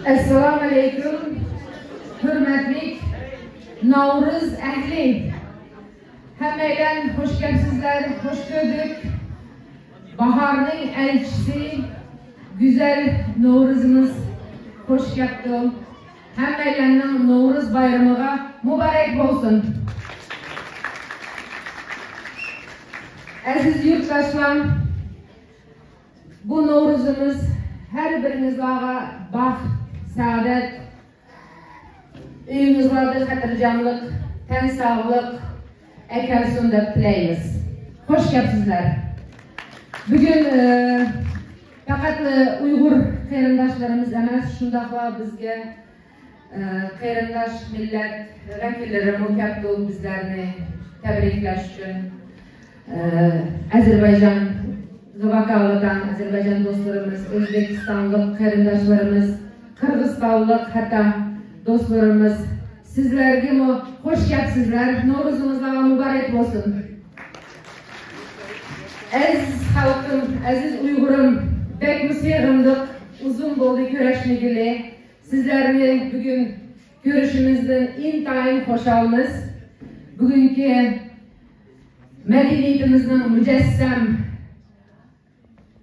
Assalamu alaikum, hürmetlik Navruz ehli. Hemen hoş gelipsizler, hoş gördük. Baharın elçisi, güzel Navruzumuz hoş yaptı. Hemen Navruz bayramıga mübarek olsun. Aziz yurttaşlar, bu Navruzumuz her birinizle baxt, saadet, uyumuzlarda hatırcanlık, ten sağlık, ekelsin de tileyimiz. Hoş gelipsizler. Bugün fakat Uygur kayrindaşlarımız emas, şundaqla bizge kayrindaş millet vakilleri mukabbil bizlerini tebrikleş üçün Azerbaycan vakalatan Azerbaycan dostlarımız, Özbekistanlık kayrindaşlarımız, Kırgızstanlık hatta dostlarımız sizlerge hoş gelipsizler. Navruzumuzda mübarek olsun. Aziz halkım, aziz Uygurum, bek müseyğimdik, uzun boldu köreşmegili. Sizlerini bugün görüşümüzden intayin hoş alımız. Bugünkü medeniyetimizin mücessem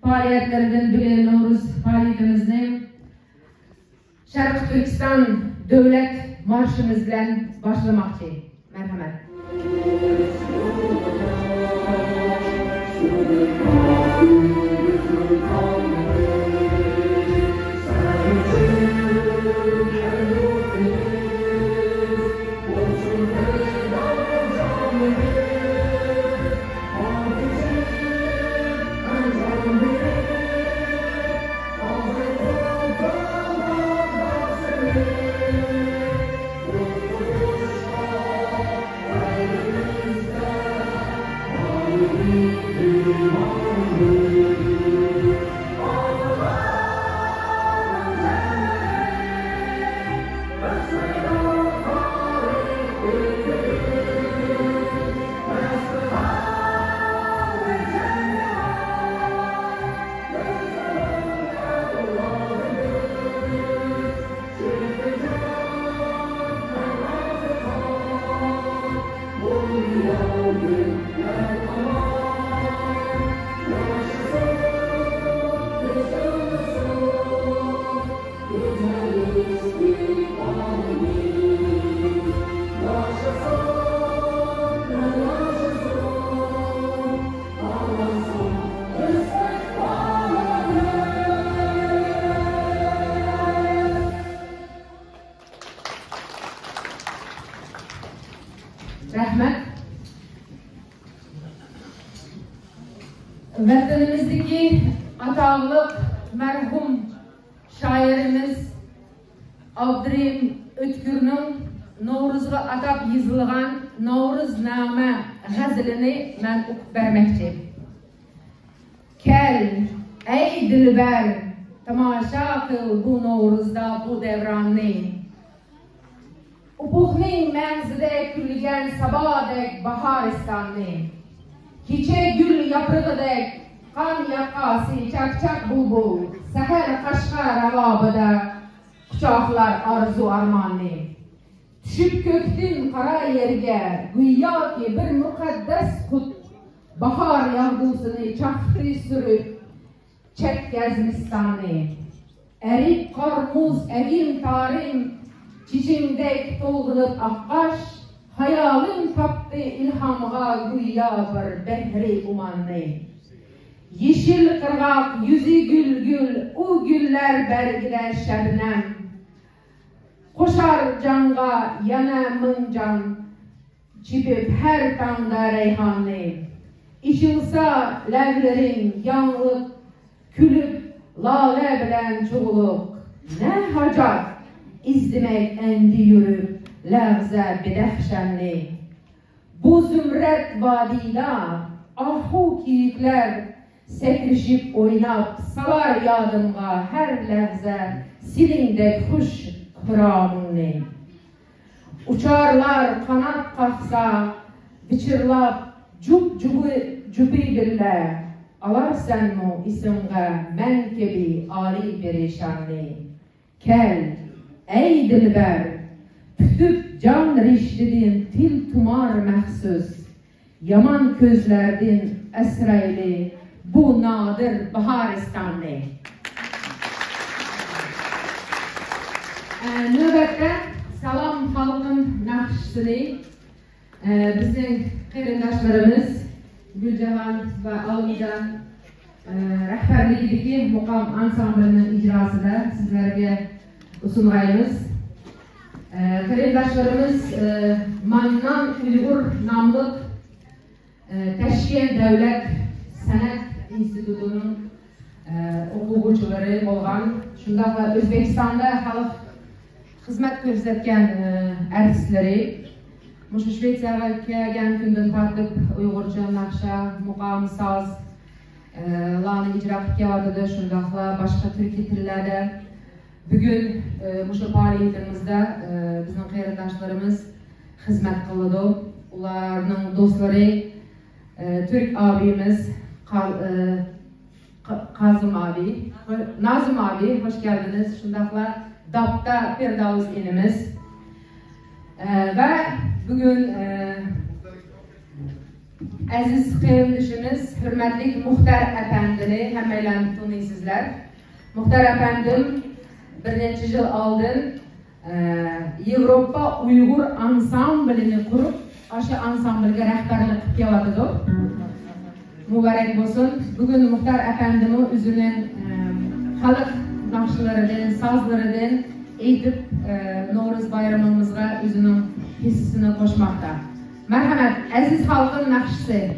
faaliyetlerinden biri Navruz faaliyetimizin Şarkı Türkistan Devlet Marşımız bilen başlamakçı. Merhamet. Rahmet. Vatanimizdeki atağlık merhum şairimiz Abdurrahim Ötkür'nün Navruz'a atab yazılgan Navruzname gazilini ben okup vermekçiyim. Kel, ey dilber, tamaşa kıl bu Navruz'da bu devranni. Upuqning menzide külgen sabadek baharistanni. Kiche gül yaprığıdek kan yakası çak bulbul. Seher kaşka ravabıda kucaklar arzu armanni. Düşüp köktün kara yerge güya ki bir mukaddes kut. Bahar yağdusunu çaktı sürüp çek gezmistanni. Erik karmuz egim tarim çiçimdek toğrulup akkaş, hayalim taptı ilhamga güya bir behri umanni. Yeşil kırgak yüzü gül, o güller bergide şebnem. Koşar canga yana mın can, çipip her tanda reyhanni. İçilsa levlerin yanlık, külüp lale bilen çoğuluk. Ne hacat izlemek endi yürüp levze bedehşenli. Bu zümret vadida ahu kiyikler sekrişip oynap salar yadımga her levze silindek huş hıramını. Uçarlar kanat kalksa biçirlap cübidirler. Alarsan mı isimge men gibi ali perişanlı. Kel, ey dilber, tütüp can rişdidin til tumar məhsus, yaman közlərdin əsrəyli, bu nadir Baharistanlı. Növbətdə Salam Xalqın naxışçısı bizim qeyrindaşlarımız Gülcahan ve Alımcan rəhbərliyideki muqam ansamblının icrasında sizlerge sunayımız. Qeyrindaşlarımız Mannan Uyghur namlı Təşkil Dövlət Sənət İnstitutunun oxucuları olan, şundaqla Özbekistanda xalq xizmət göstərən artistləri, Muşu Şvetsiyaga kelgan kundan tartib Uyg'urcha naqsha, muqam, soz larni ijro qilib kelyotdi, shundaqla boshqa turkiy tillarda. Bugun Muşu faoliyatimizda bizning qarindoshlarimiz xizmat qiladi. Ularning do'stlari Türk abimiz Kazım abi, Nazım abi, hoş geldiniz. Şundaqla Dabda Firdavs elimiz. Ve bugün aziz qeyrindoshimiz, hürmetli Muhtar Efendili hemmeyle tanıysizlar. Muhtar Efendim bir neçə yıl oldin Avrupa Uyghur ansamblini kurup, aşı ansamblga rahbarlik qilib kelyotdi. Mübarek olsun. Bugün Muhtar Efendimi özünün xalq naqshlaridan, sazlaridan aytib Novruz bayramımızga özünün hissisini qo'shmoqda. Marhamat, aziz xalqın naqshisi.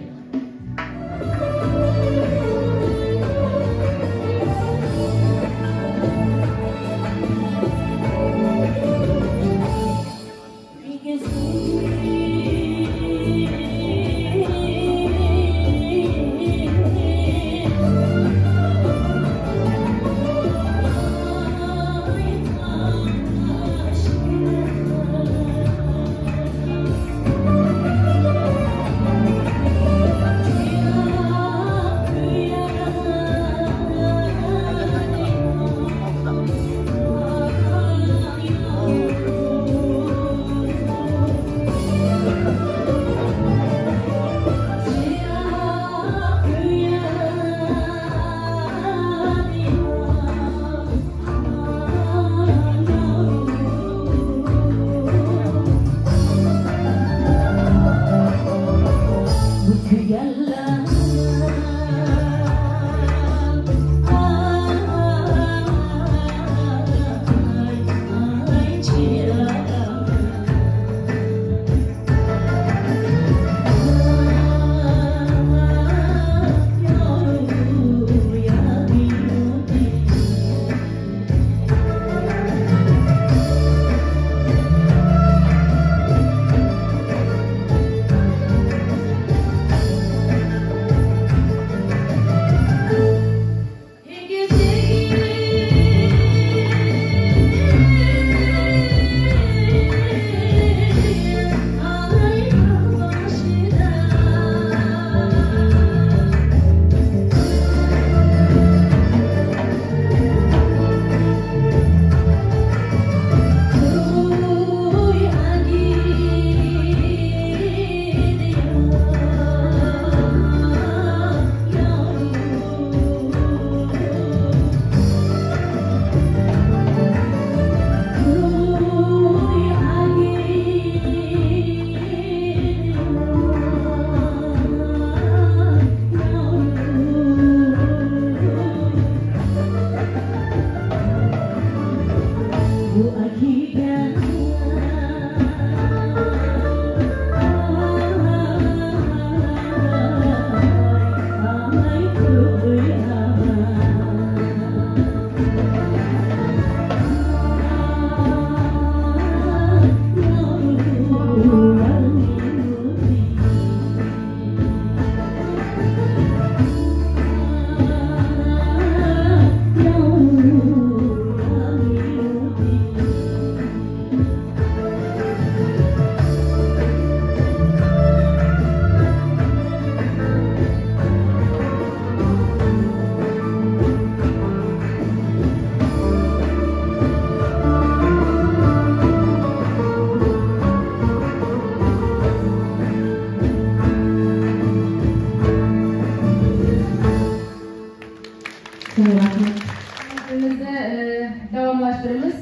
Davamlaştırımız.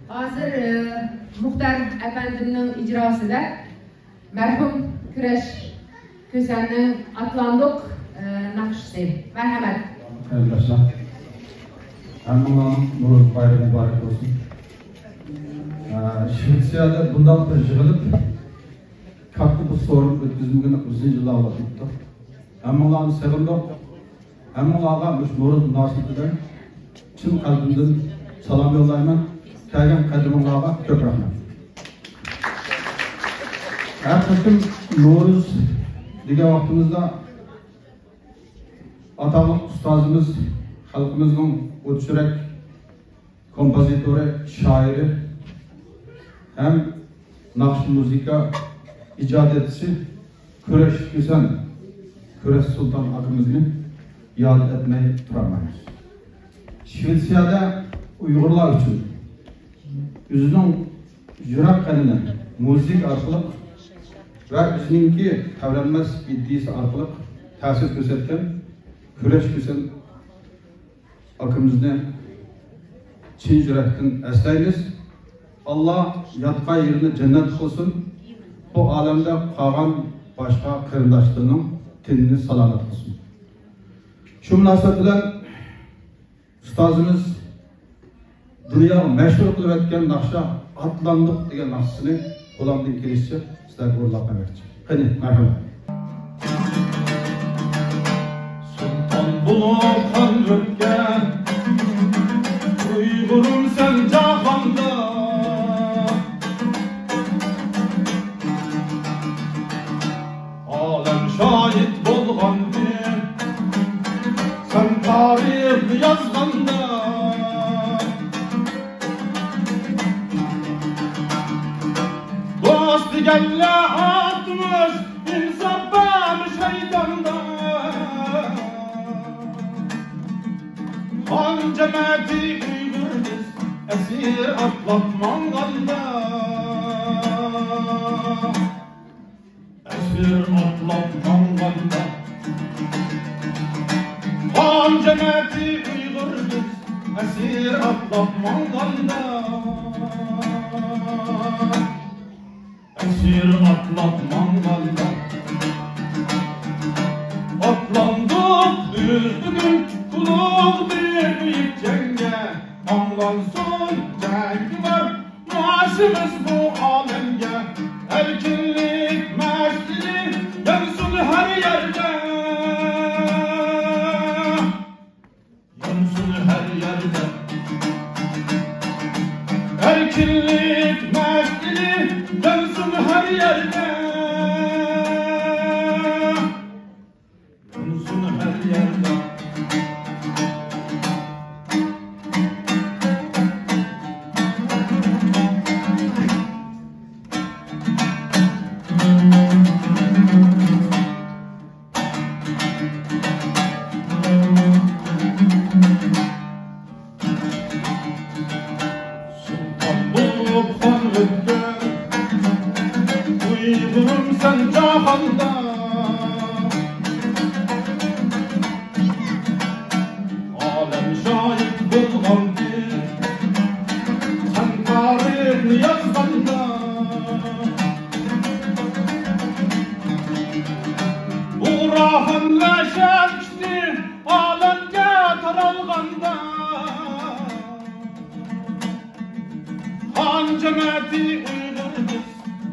Hazır Muhtar Efendim'in icrasıda merhum Küreş Kösen'in Atlandık nakşısı. Merhamet. Arkadaşlar, Allah'ın nuru bayramı mübarek olsun. Şvetsiyada bundan bir yığılıp kalktı bu sorun ötküzümün uzun yıllar olacaktı. Allah'ın sevimli, Allah'a nurun nasibiden çın kalbimden salam yollayman. Kelgen kadrimin Allah'a köp rahmet. Her takım Noruz diye vaktimizde Atalık ustazımız, halkımızın uçurek kompozitörü, şairi hem nakş müzika icat etisi Küreş Güzen, Küreş Sultan akımızını yad etmeyi turamayız. Şvetsiyada Uygurlar için yüzünün yürak kanını müzik arkalık ve yüzününki tavlanmaz iddisi arkalık tesir gösterken Küreş Güzen akımızını Çin yürekten eslayınız. Allah yatqa yerini cennet kılsın. Bu alemde kalan başka kırındaşlığının tenini salamet kılsın. Şu münasebetiyle ustazımız dünya meşhur kılıp etken nakşa Atlandık diye nakşısını olandan gelişçe sizlerle uğurlapma verecek. Hadi merhaba. Sultan bulup hanrıkken Uygurum sen cahanda Alem şahit bolğandı Sen tarih yazganda Dost gelle atmış insaf vermiş şeytanda Han cemaati uyguruz esir atlatmanganda Esir atlatmanganda Han cemaati uyguruz esir atlatmanganda Esir atlatmanganda Atlandık düz bugün kulak bir büyük cenge Anlansın cengi var maaşımız bu alemge Erkinlik, mertlik yansın her yerde Yansın her yerde Erkinlik, mertlik yansın her yerde Yansın her yerde Uygurum sen cahanda Alem şahit bulgandı Sen tarih yazganda Uğrahınla şerçti alemge taralganda Han cemaati uyguruz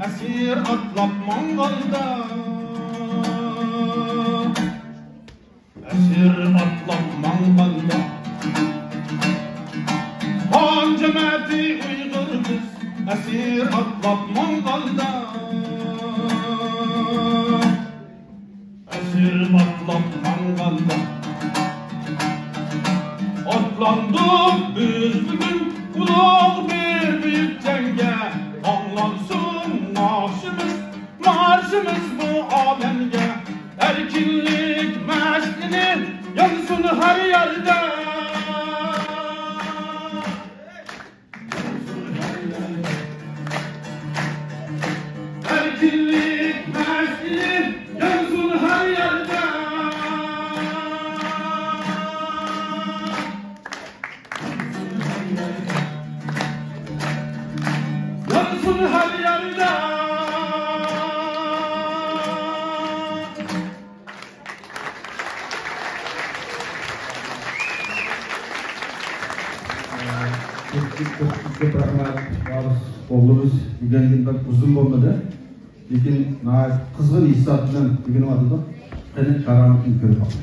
esir atlatmanganda Esir atlatmanganda Han cemaati uyguruz esir atlatmanganda Esir atlatmanganda Atlandık biz bugün kulak bir büyük cenge Anlansın marşımız bu alemge Erkinlik meşrini yansın her yerde Erkinlik meşrini yansın her yerde Çok rahmat. Oğlumuz bugün pek uzun olmadı. Lekin kızgın hissiyatından bugün adı da karanlıkını görüp alıyor.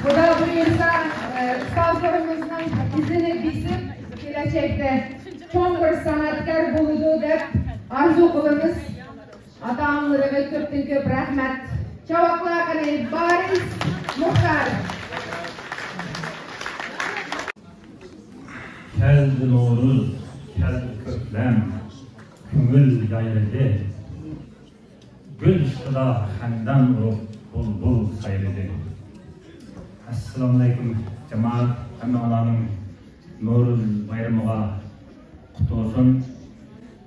Burada buyursa ustazlarımızın izini bizim gelecekte çok bir sanatkar buldu deb arzu kılımız. Atamları ve köptün köp rahmet. Çavaklarına Baris Muhtar. Keldi Novruz, keldi köklem, küngül yayıldı. Gül çıkıda xandan urup bul sayıldı. Assalamu alaikum cemaat, hammalarning Novruz bayramıga qutu olsun.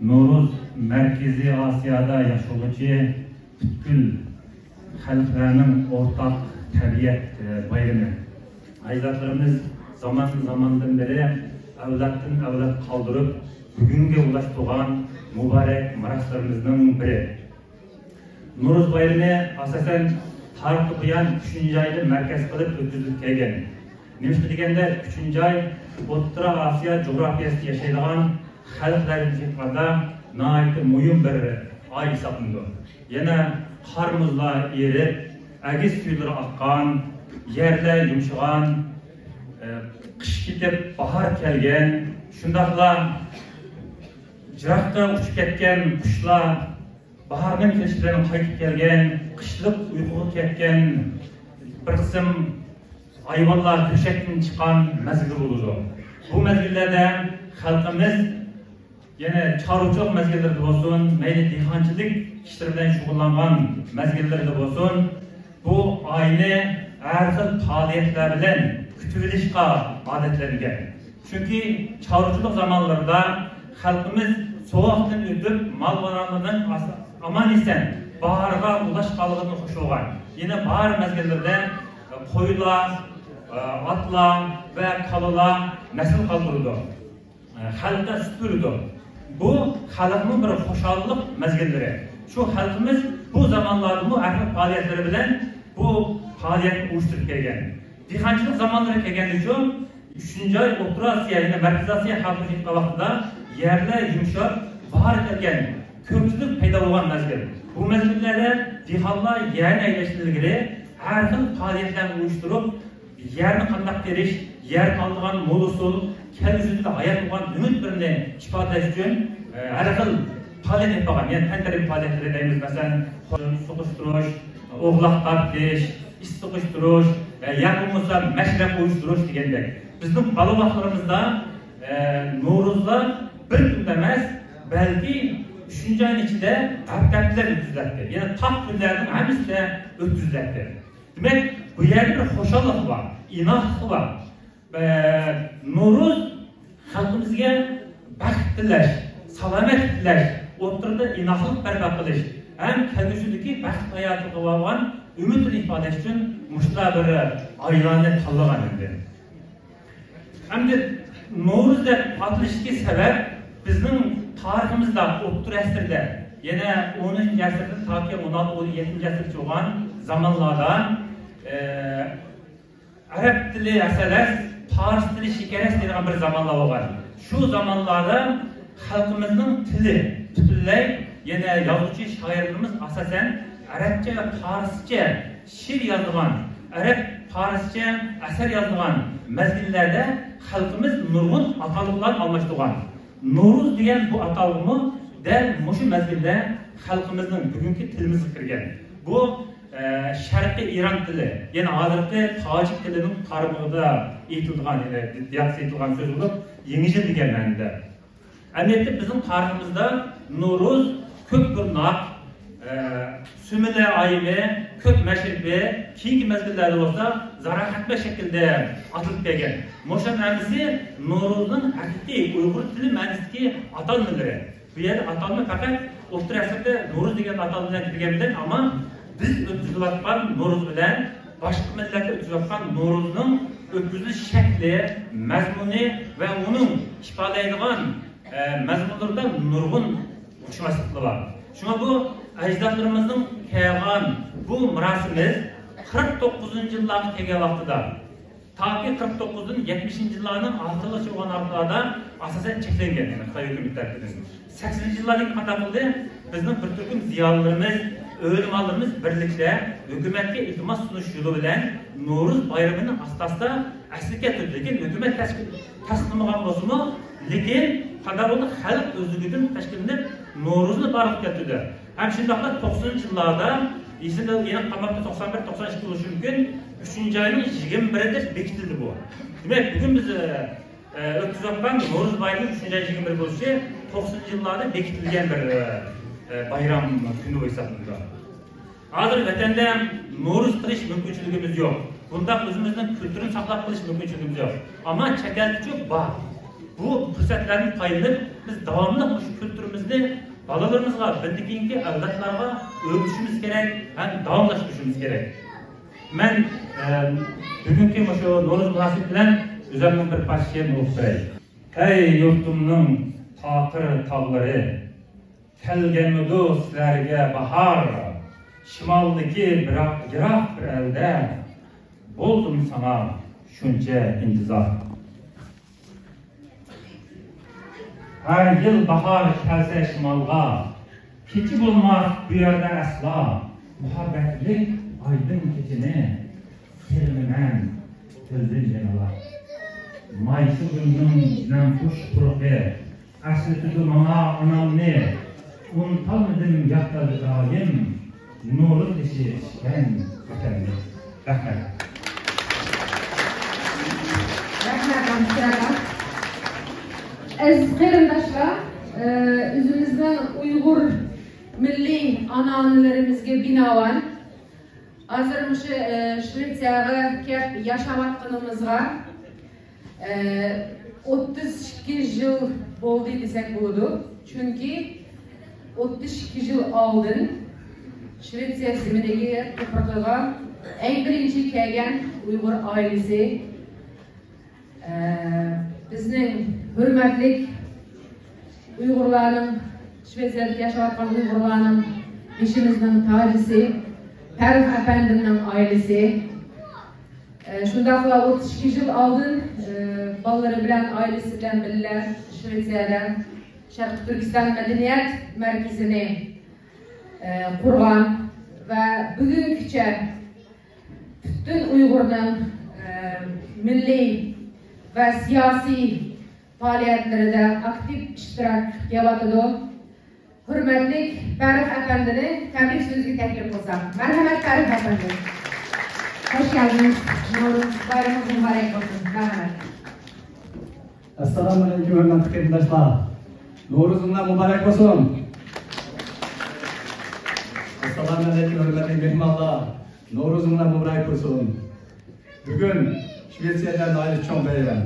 Novruz Merkezi Asya'da yaşayan bütün halklarının ortak tabiat bayramı. Ajdodlarimiz zamandan beri avlatdan avlat kaldırıp bugünge ulaştırgan mübarek maraşlarımızın biri. Novruz bayramı asasen tarixi buyan 3. ayda merkez kılıp ötküzülüp kelgen. Nima deganda 3. ay O'rta Osiyo coğrafiyasida yashaydigan xalqlarimizga nihoyatda muhim bir ay hisoblanadi. Yana qor muzlar erib, agiz suvlar oqqan, yerlar yumshagan, qish ketib bahor kelgan, shundaqla jiroqqa uchib ketgan qushlar bahorning kelishi bilan qaytib kelgan, qishliq uyquga ketgan bir qism hayvanlar to'shakdan chiqqan mazgil bo'ladi. Bu mazgillarda xalqimiz yana chorvachilik mazgillarida bo'lsin, mayli dehqonchilik ishlari bilan shug'ullangan mazgillarda bo'lsin, bu oyni har xil faoliyatlar bilan kutib olishga odatlangan. Chunki chorvachilik zamonlarida xalqimiz sovuqdan o'tib, mol vonalaridan aman eson bahorga ulashganligini xusholgan. Yana bahor mazgillarida qo'ylar, atlar ve kalılar nasıl kaldırıldı? Halkta süpürdü. Bu halkın bir hoşallık mezgilleri. Şu halkımız bu zamanlarda bu arka faaliyetleri bilen bu faaliyet uyuşturup gelgen. Dehqonchilik zamanları kelganda şu 3. ay O'rta Osiyo yani Merkez Osiyo halkı vaxtida yerler yumshab bahor kelgan ko'pchilik paydo bo'lgan mezgil. Bu mezgillarda dehqonlar yer aylashtirgili har xil faaliyetlarni uyushtirib yerni qandaq terish, yer qoldigan mo'lusul, kelgusida hayot bo'lgan umid birini ifodalash uchun har xil faoliyat qilgan. Yani tantarif faaliyetleri deymiz, masalan, suqishtirish, o'g'loq tortish, issiq uyushtirish, yaqin bo'lsa mashrab uyushtirish degandek. Bizning bola vaqtlarimizda No'ruzda bir kunda emas, balki 3-oyning ichida haftalar o'tkaziladi. Ya'ni taq kunlarning hammasida o'tkaziladi. Demak, bu yerda bir xo'shallik bor, inoqlik bor. No'ruz xalqimizga baxt tilash, salomat tilash, o'tirda inoqlik barpo qilish, ham kelgusidagi baxt hayotiga bo'lgan umidni ifodalash uchun mushlar bir oylani tanlagan edi. Hamda No'ruz deb atilishga sabab bizning tariximizda o'ttir asrda, yana 10-asrdan toki 16-17 asrgacha bo'lgan zamonlarda arab tili asalas, fars tili shikaras degan bir zamonlar bo'lgan. Shu zamonlarda xalqimizning tili butunlay, yana yozuvchi shoirlarimiz asosan arabcha va farscha she'r yozgan, arab farscha asar yozgan mazgillarda xalqimiz nurg'un atalg'lar almashtirgan. No'ruz degan bu atalg'ni dal mushu mazgilda xalqimizning bugungi tilimizga kirgan. Bu Sharqiy Iron tili, ya'ni hozirgi tojik tilining qaramog'ida aytilgan, diaks aytilgan so'z bo'lib, Yangi yil degan ma'noda. Albatta bizning tariximizda No'ruz ko'p bir naq, Sumila oyimi, ko'p mashribi, keyingi mazgillarda bo'lsa zarohatli shaklda atilib kelgan. Mo'shanamizi No'ruzning haqiqiy Uyg'ur tili ma'nosidagi atalmalari. Bu yerda atalma faqat o'rta asrda No'ruz degan atalma bilan kirganlar, ammo biz o'tkazilayotgan No'ruz bilan boshqa millatlar o'tkazayotgan No'ruzning o'tkazilish shakli, mazmuni va uning ifodalaydigan mazmunlarida nurg'un o'xshamashliklar bor. Shunga bu ajdodlarimizning kelgan bu mirosimiz 49-yillarga kelgan vaqtida, toki 49dan 70-yillarning oxirgacha bo'lgan vaqtlarda asosan cheklangan, ya'ni Xitoy hukumati tomonidan. 80-yillarning qanday bo'ldi? Bizning bir turkum ziyolilarimiz, o'limalarimiz birlikda hukumatga iltimos sunish yo'li bilan No'ruz bayramini asta-asta asliga keltirdi. Lekin hukumat tasdiqlamagan bo'lsa-mu, lekin qanday bo'ldi? Xalq o'zligidan tashkillanib No'ruzni barib keltirdi. Ham shundaqla 90-yillarda, esimda yana qamoqda 91-92 bo'lishi mumkin, 3-oyning 21-da bekitildi bu. Demak, bugun biz o'tkazayotgan No'ruz bayramı 3-oy 21 bo'lishi 90-yillarda bekitilgan bir bayram kuni bo'lib hisoblanadi. Hozir vatanda No'ruz qilish mumkinchiligimiz yo'q. Bunda o'zimizning kulturini saqlab qolish mumkinchiligimiz yo'q. Ammo chakalchilik bor. Bu fursatlarni qo'yib biz davomli shu kulturimizni balalarimizga, bildikingki avlodlarga o'rgatishimiz kerak, ham davomlashtirishimiz kerak. Men bugungi shu No'ruz munosabati bilan o'zimning bir parchasini o'qiray. Ey yurtimning taqir tog'lari, kelganmidu sizlarga bahor, shimoldagi biroq yiroq bir elda bo'ldim sana shuncha intizor. Her yıl bahar kelsa şimalga, keçi bulmaz bu yerden asla. Muhabbetlik aydın keçini, sevmenen dildin cenalar. Maysı gülünün nemkuş kuruqı, asli tutulmama anamni, unutalmadım yakladı daim, nuru dişi şiken vatanni. Rahmet. Rahmet amcaya. Aziz qarindoshlar, o'zimizning Uyg'ur milliy an'analarimizga binoan hozir o'sha Shvetsiyaga kelib yashayotganimizga 32 yil bo'ldi desak bo'ladi. Chunki 32 yil oldin Shvetsiya zimidagi to'praklarga eng birinchi kelgan Uyg'ur oilasi bizning hurmatli Uyg'urlarning, Shvetsiyada yashayotgan Uyg'urlarning ishimizning tojisi, Tarix apandining oilasi. Shundaqla 32 yil oldin bolalari bilan, oilasi bilan birga Shvetsiyada Sharq Turkiston madaniyat markazini qurgan va bugungacha butun Uyg'urning milliy va siyosiy faaliyetlerinde aktif iştirak yapıyordu. Hürmetli Tarix Efendi'ni tebrik sözü teklif olsam. Merhamet Tarix Efendi. Hoş geldiniz. Bayramınız mübarek olsun. Rahmet. Assalamu alaikum hörmətli qərindaşlar. Novruzunlar mübarək olsun. Assalamu alaikum hörmətli mehmanlar. Novruzunlar mübarək olsun. Bugün Şvetsiyada nəhayət çox bayram.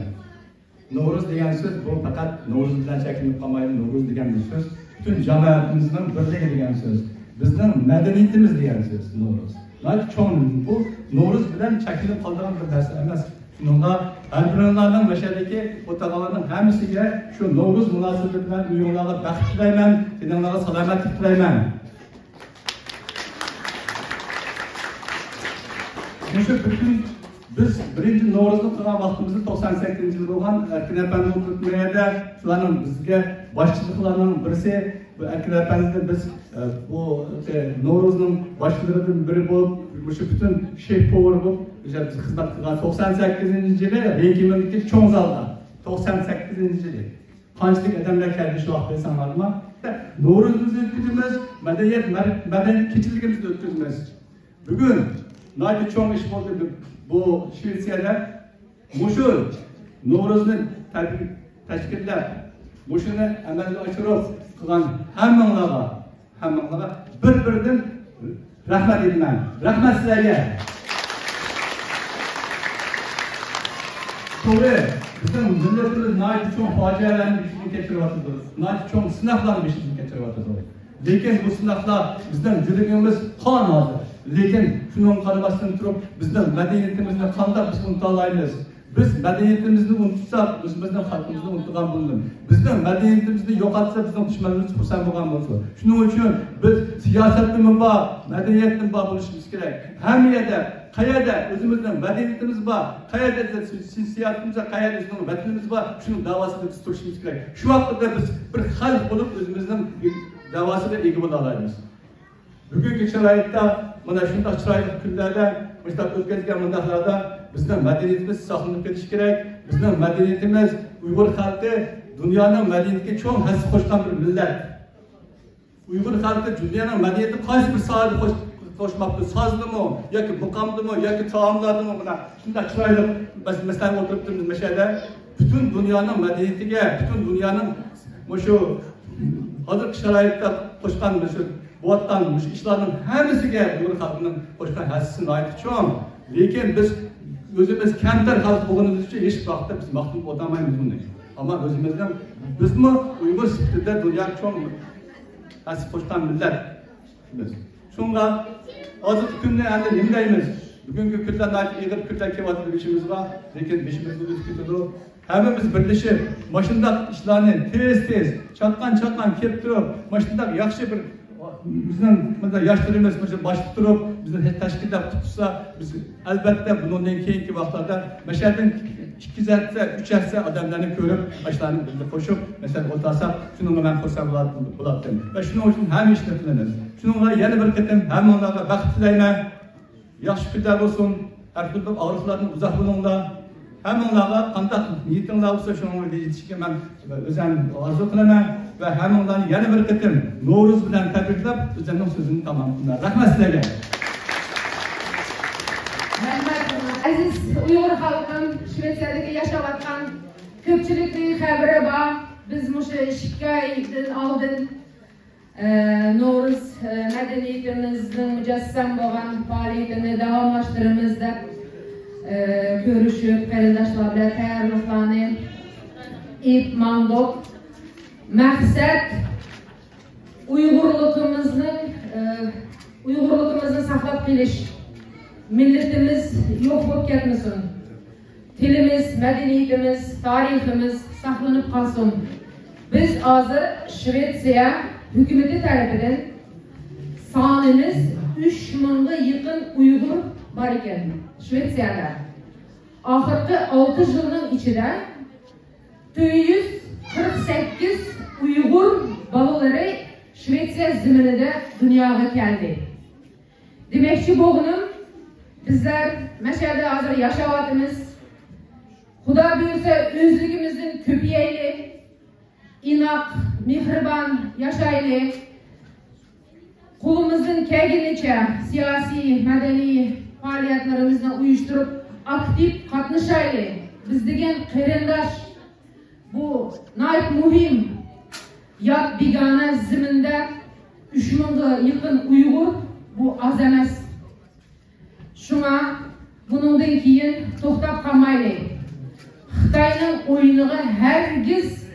Novruz degan söz bu faqat Novruz bilan cheklanib qolmaydi. Novruz degan söz bütün cəmiyyətimizin birligi degan söz. Bizning madaniyatimiz degan söz Novruz. Nəhayət çox bu Novruz bilan cheklanib qolgan bir narsa emas. Şununla Alpinonlarning mashadagi o'taqalarning hammasiga shu Novruz munosabati bilan uyinglarga baxt tilayman, dininglarga salomatlik tilayman. Shu bütün biz birinchi Navro'zni qilgan vaqtimizda 98-yil bo'lgan Erkin apani o'tmayada shularning bizga boshchiliklarning birisi bu Erkin apamizda biz bu Navro'zning boshchilaridan biri bo'lib shu bütün shef power bo'lib biz xizmat qilgan 98-yili Reykjavikdagi cho'ng zalda 98-yili qanchalik odamlar keldi shu vaqtda sanarmi? Navro'zni o'tkazamiz, madaniyat kechiligimizni o'tkazamiz. Bugun nəhayət çox iş oldu bu Şvetsiyada. Muşu Novruz'ni təşkillər, muşunu əməldə açırıq qılan həmmanlara bir-birindən rəhmət edilmən. Rəhmət sizlərə. Sonra bizim milletimiz nəhayət çox faciələrin işini keçiriyatıdır. Nəhayət çox sınaqların işini keçiriyatıdır. Lakin bu sınaqlar bizdən cürümümüz qan hazır. Lakin şunun qaramasdan turib bizning madaniyatimizni qanday biz unutalaymiz? Biz madaniyatimizni unutsak, biz bizning xalqimizni unutgan bo'ldik. Bizning madaniyatimizni yo'qotsa, bizning dushmanimiz xursand bo'lgan bo'lsa. Shuning uchun biz siyosatimiz bor, madaniyatimiz bor bo'lishimiz kerak. Hamma yerda, qayerda o'zimizning madaniyatimiz bor, qayerda siyosatimiz bor, qayerda bizning vatanimiz bor, shuni davosida biz turishimiz kerak. Shu vaqtda biz bir xalq bo'lib o'zimizning davosida ega bo'la olamiz. Bugungi sharoitda mana shunday chiroyli kunlarda, mushtat o'tkazgan mundaqlarda bizning madaniyatimiz saqlanib ketishi kerak. Bizning madaniyatimiz Uyg'ur xalqi dunyoning madaniyatiga cho'ng hissa qo'shgan bir millat. Uyg'ur xalqi dunyoning madaniyatiga qaysi bir sohada qo'shmoqda, sozdimi yoki muqomdimi yoki taomlardimi mana shunday chiroyli masalan o'tiribmiz mashada. Butun dunyoning madaniyatiga, butun dunyoning shu hozirgi sharoitda qo'shgan bu vattan işlerinin hemisiga Uyg'ur xalqining qo'shgan hissasi nəhayət cho'ng. Lekin biz o'zimiz kamtar xalq bo'lganimiz uchun hech vaqtda biz maqtun o'tamaymiz bunday. Ammo o'zimizdan bizmi Uyg'ur sifatida dunyoga cho'ng hissa qo'shgan millat biz. Shunga hozirgi kunda endi nima deymiz? Bugungi kunlarda ig'ir kunlar kelyapti beshimiz bor, lekin beshimizni o'zib ketadi. Hammamiz birlashib, mashundaq ishlarni tez chaqan kelib turib, mashundaq yaxshi bir bizning yoshlarimiz boshqa turib bizni tashkillab tutsa biz albatta bundan keyingi vaqtlarda mashadan 2 hassa 3 hassa odamlarni ko'rib ashlarni bizga qo'shib masalan o'tasak shunga men xursand bo'lardim va shuning uchun ham ishni qilamiz. Shunga yana bir qatam hammalarga baxt tilayman. Yaxshi kunlar bo'lsin. Har kunlik og'riqlardan uzoq bo'linglar. Hammalarga qanday niyatinglar bo'lsa shunga yetishga men o'zim orzu qilaman. Ve hammalarni yana bir qatim Novruz bilan tabriklab, o'zimning so'zimni tamom qilaman. Rahmat sizlarga. Aziz Uyg'ur xalqim, Shvetsiyadagi yashayotgan ko'pchilikning xabari bor. Biz mushu 2 oydan oldin Novruz madaniyatimizning mujassam bo'lgan faoliyatini davomlashtiramiz deb ko'rishib, qarindoshlar bilan tayyorliklarni ipmandoq. Maksat Uyg'urligimizni saqlab qolish. Millatimiz yo'q bo'lib ketmasin. Tilimiz, madaniyatimiz, tariximiz saqlanib qolsin. Biz hozir Shvetsiya hukumati tarafidan sonimiz 3000 ga yaqin Uyg'ur bor ekan Shvetsiyada. Oxirgi 6 yilning ichida 448 Uyg'ur bolalari Shvetsiya zaminida dunyoga keldi. Demakchi bo'lganim, bizlar mashada hozir yashayapmiz. Xudo buyursa o'zligimizdan ko'payaylik, inoq, mehribon yashaylik. Qo'limizdan kelganicha siyosiy, madaniy faaliyetlerimizden uyuşturup aktif katlaşaylı. Biz degen kıyrendaş bu nayip muhim yat bigane ziminde 3000'ga yakın Uygur bu az emas. Şuna bunundan keyin to'xtab qolmaylik. Xitoyning o'yiniga hergiz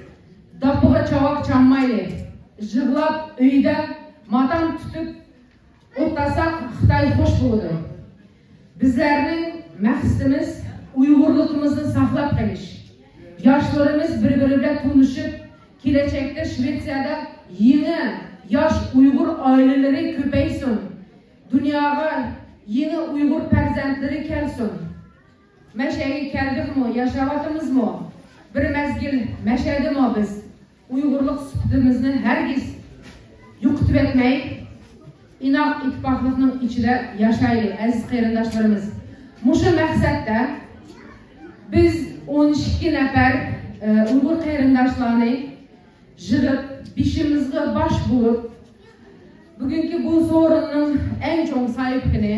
dapıga çavak çalmaylik. Jig'lab uyda matam tutib o'tlasak Xitoy xo'sh bo'ladi. Bizlarning maqsadimiz Uyg'urligimizni saqlab qolish. Yoshlarimiz bir-biri bilan tanishib, kelajakda Shvetsiyada yeni yosh Uyg'ur oilalari ko'paysin. Dunyoga yeni Uyg'ur farzandlari kelsin. Mashaga keldikmi, yashayapmizmi? Bir mezgil mashadimi biz? Uyg'urlik sifatimizni hergiz yo'qotib etmay, inoq ittifoqlikning ichida yashaylik aziz qarindoshlarimiz. Mushu maqsadda biz 12 nafar Uyg'ur qarindoshlarni yig'ib, beshimizga bosh bo'lib, bugungi bu so'rinning eng cho'ng sohibini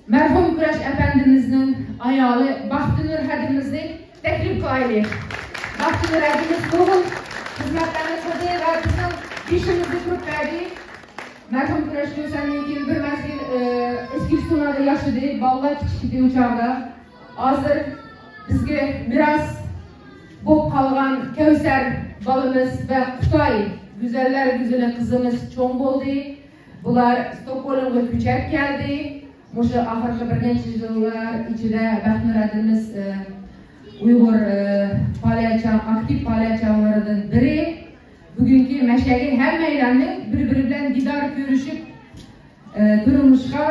merhum Kurash Efendimizning ayoli Baxtinur hadimizni taklif qilaylik. Baxtinur hadimiz bugün xizmatlarni qildi va bizning beshimizni turib berdi. Merhum Kurash Yo'sandan keyin bir mazgil Eskilstonda yashadi, bolalar kichik o'chog'da. Hozir bizga miros bo'lib qolgan Kavsar balımız ve Xitoy güzeller güzeli kızımız çoğun bo'ldi. Bular Stokholmga ko'chib keldi. Mushu oxirgi bir necha yillar ichida Baxtinur adimiz Uyg'ur aktiv faoliyatchilaridan biri. Bugungi mashagi hammalarni bir-biri bilan didor ko'rishib turmushga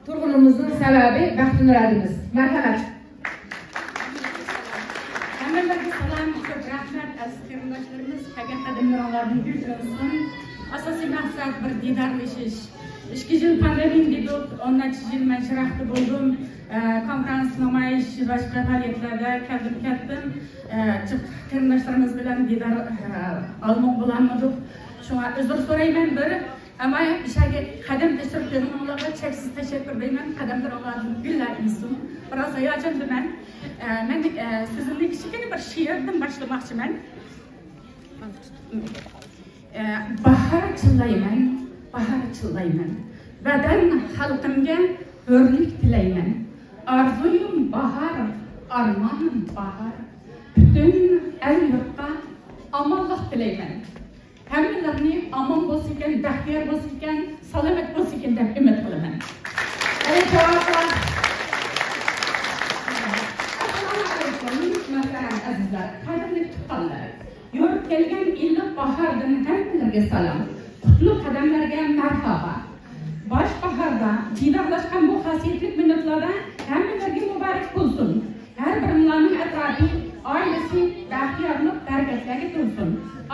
turg'unimizning sababi Baxtinur adimiz. Marhamat. Hammalarga salom, ko'p rahmat aziz qarindoshlarimiz. Qadimlarning yurtimizni asosiy maqsad bir didorlashish. 2 yil pandemiya dedik, 10 yil men sharaxtda bo'ldim. Konferans namoyish va boshqa faoliyatlarda ketdim. Qarindoshlarimiz bilan didor olmoq bo'lmadik. Shunga uzr so'rayman bir. Ama işe kadem teşekkür ederim. Onlara çeksiz teşekkür ederim. Kademler onlardan güller insin. Biraz ayacağım ben. Ben sizinle küçük bir şiirden başlamak için ben. Bahar çıllayman, bahar çıllayman. Beden halkımga hürlük dileyman. Arzuyum bahar, armanım bahar. Bütün el yurtqa amallık dileyman. Hammalarni omon bo'lsin ekan, baxtiyor bo'lsin ekan, salomat bo'lsin ekan deb umid qilaman. Assalomu alaykum, muhtaram azizlar, qadrli tuqqanlar. Yurib kelgan iliq bahordan hammalarga salom. Qutlug' qadamlarga marhaba. Bosh bahorda didorlashgan bu xasiyatli minutlarda hammalarga muborak bo'lsin. Har birimlarning atrofi, oilasi baxtiyorlik, barakatlarga to'lsin.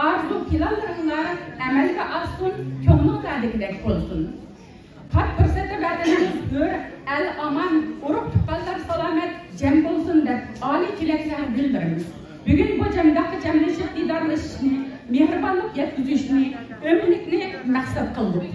Arzu planlarınlar amalga oshsin, ko'ngildagidek bo'lsin. Qat fursatda vatanimiz hur, el aman, urug' tuqqanlar salomat, jam bo'lsin deb oliy tilaklar bildiramiz. Bugun bu jamlashib didorlashishni, mehribonlik yetkazishni, umidlikni maqsad qildik.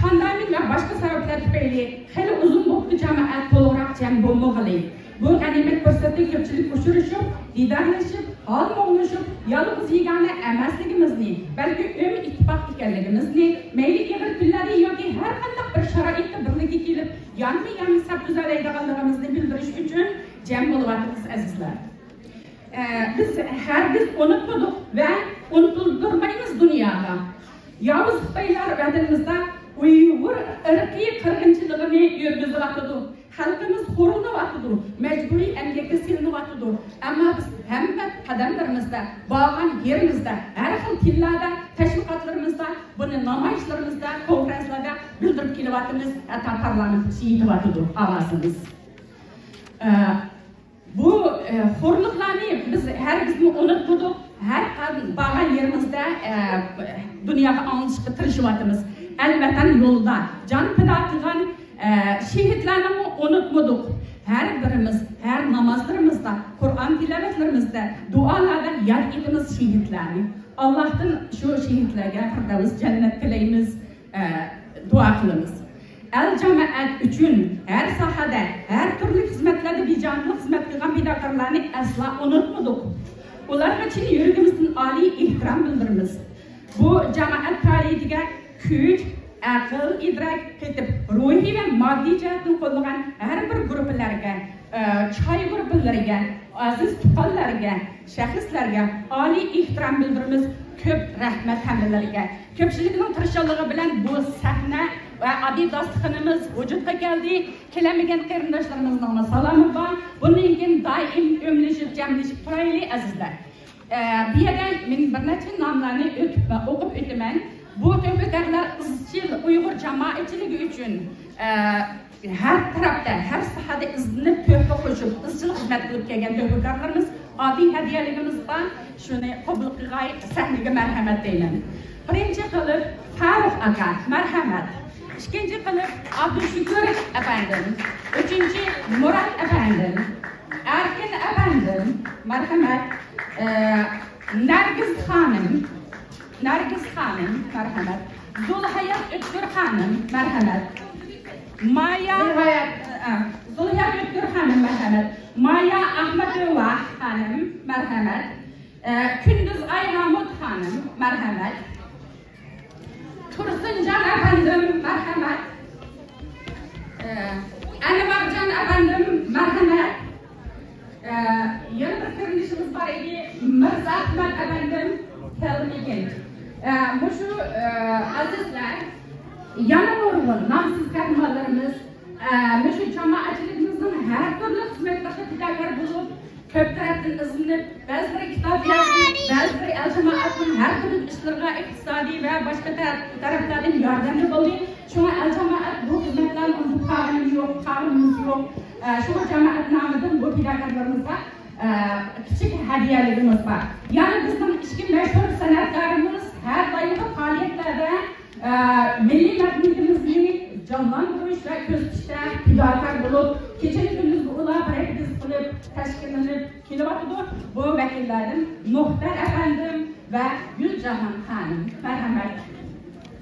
Pandemiya va boshqa sabablar tufayli xeyli uzun vaqt jamoat to'liqroq jam bo'lmag'ili. Bu ganimet fırsatı köpçülük uçuruşup, liderleşip, hal oluşup, yalnız yegane emasligimizni, belki ittifaq ekanligimizni, meyli yig'il kunlari yoki har qanday bir sharoitda birlikka kelib, yanma-yan sap tuzalaydiganligimizni bildirish uchun jam bo'lyapmiz azizlar. Biz hargiz unutmadik va unutildirmaymiz dunyoda. Yavuz Xitoylar vatanimizda Uyghur irqiy qirg'inchiligini yurgizyapti. Halkımız korunavatıdır, mecburi emgekte silinevatıdır. Ama biz hamma qadamlarimizda, bağlan yerimizde, her xil tillarda, teşvikatlarımızda, bunu namoyishlarımızda, konferanslarda bildirib kelyapmiz, hatta parlament yeyityapti ovozimiz. Bu xo'rliqlarni biz hargizmi unutmadik, har bağlan yerimizde dunyoga olishga tirishyapmiz. Elbette yolda, can fida qilgan şehitlerini unutmadık. Her birimiz, her namazlarımızda, Kur'an tilavetlerimizde, dualarda yad etimiz şehitlerini. Allah'tan şu şehitlerine firdevs cennet dileyimiz, dua kılımız. el cemaat üçün her sahada, her türlü hizmetlerde bicanlı hizmet kılgan fidakarlarını asla unutmadık. Ular için yürügümüzün âli ihtiram bildirimiz. Bu cemaat tarihine güç, akıl, idrak ketip, ruhi ve maddi cihatını kollagan her bir gruplarga, çay gruplarga, aziz tutallarga, şahıslarga âli ihtiram bildirimiz. Köp rahmet hamdlarga. Köpçilikning tirishchiligi bilan bu sahna va adib dasturxonimiz vujudga keldi. Kelamagan qarindoshlarimizning salomim bor. Bundan keyin doim o'mlashib, jamlashib turaylik azizlar. Bu yerda men bir necha nomlarni o'qib o'taman. Bu tövbekarlar izchil Uyg'ur jamoatchiligi uchun her tarafda, her sahada izlanib töhfa qo'shib, izchil xizmat qilib kelgan tövbekarlarimiz adi hediyeligimiz var. Şunu qabul qilg'ay, sahnaga marhamat deyman. Birinchi qilib Farruh aka, marhamat. İkinci qilib Abdushukur efendim. Üçüncü Murat efendim. Erkin efendim, marhamat. Nargiz Hanım, marhamat. Zulhayat Ötkür Hanım, marhamat. Maya Zulhayat Ötkür Hanım, marhamat. Maya Ahmetova Hanım, marhamat. Kündüz Ayhamut Hanım, marhamat. Tursuncan efendim, marhamat. Anvarcan efendim, marhamat. Yana bir ko'rinishimiz bor edi. Mirza Ahmad efendim, kelmagan. Mushu azizlar, yana nurg'un nomsiz kalimalarimiz, mushu jamoatchiligimizning har turli xizmatlarga fidokor bo'lib, ko'p tarafdan izlanib, ba'zilari kitob yozdi, ba'zilari al-jamoatning har turli ishlariga iqtisodiy va boshqa taraflardan yordamga bo'ldi. Shunga al-jamoat bu xizmatlarni unutib qolganimiz yo'q. Şu cemaat nomidan bu fidokorlarimizga kichik hadiyaligimiz bor. Yana bizning ichki mashhur san'atkorimiz har doim faoliyatlarda milliy madaniyatimizni jonlantirish va ko'rsatishda fidokor bo'lib, kecha kunduz ular praktik qilib, tashkillanib kelyapti. Bu vakillardan Muxtar efendim va Guljahan xonim, marhamat.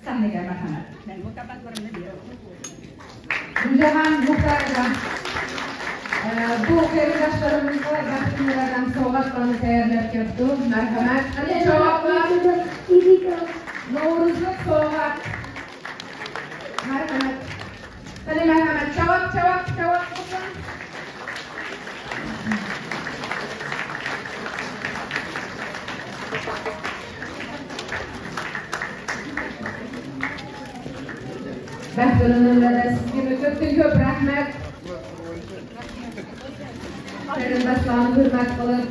Sahnaga marhamat. Men mukabbarlarimni beraman. Guljahan Muxtar bu qarindoshlarimizni baxtimlardan sovg'atlarni tayyorlab kelibdi. Marhamat. Qani javoblar? Navro'zlik sovg'at. Marhamat. Qani marhamat. Javob bo'lsin. Baxtimlarga sizga ko'p rahmat. Qarindoshlarni hurmat qilib,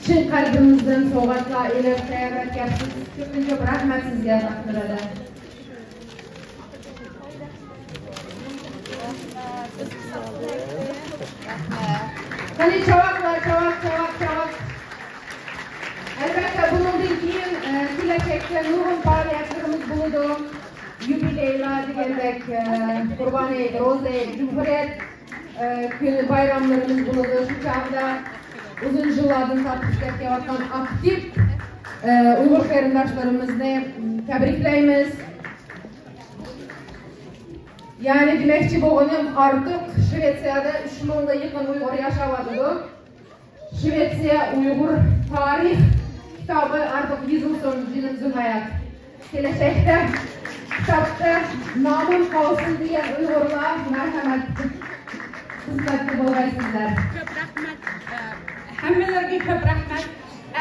chin qalbimizdan sovg'atlar elib tayyorlayapsiz. Ko'p rahmat sizga baxtimlarga. Qani javoblar. Albatta bundan keyin kelajakda nurg'un faoliyatlarimiz bo'ladi. Yubileylar degandek, Qurbon hayit, Ro'za hayit, Cumhuriyet kuni bayramlarimiz bo'ladi. Shu chog'da uzun yillardan tortib ishlayotgan aktiv Uyg'ur qarindoshlarimizni tabriklaymiz. Ya'ni demoqchi bo'lganim, artık Shvetsiyada 3000 ga yaqin Uyg'ur yashayotdi. Shvetsiya Uyg'ur tarix kitobi artık yozilsin, jinim hayat. Kelajakda kitobda nomim qolsin degan Uyg'urlar marhamat. Xizmatda bo'laysizlar. Ko'p rahmat. Hammalarga ko'p rahmat.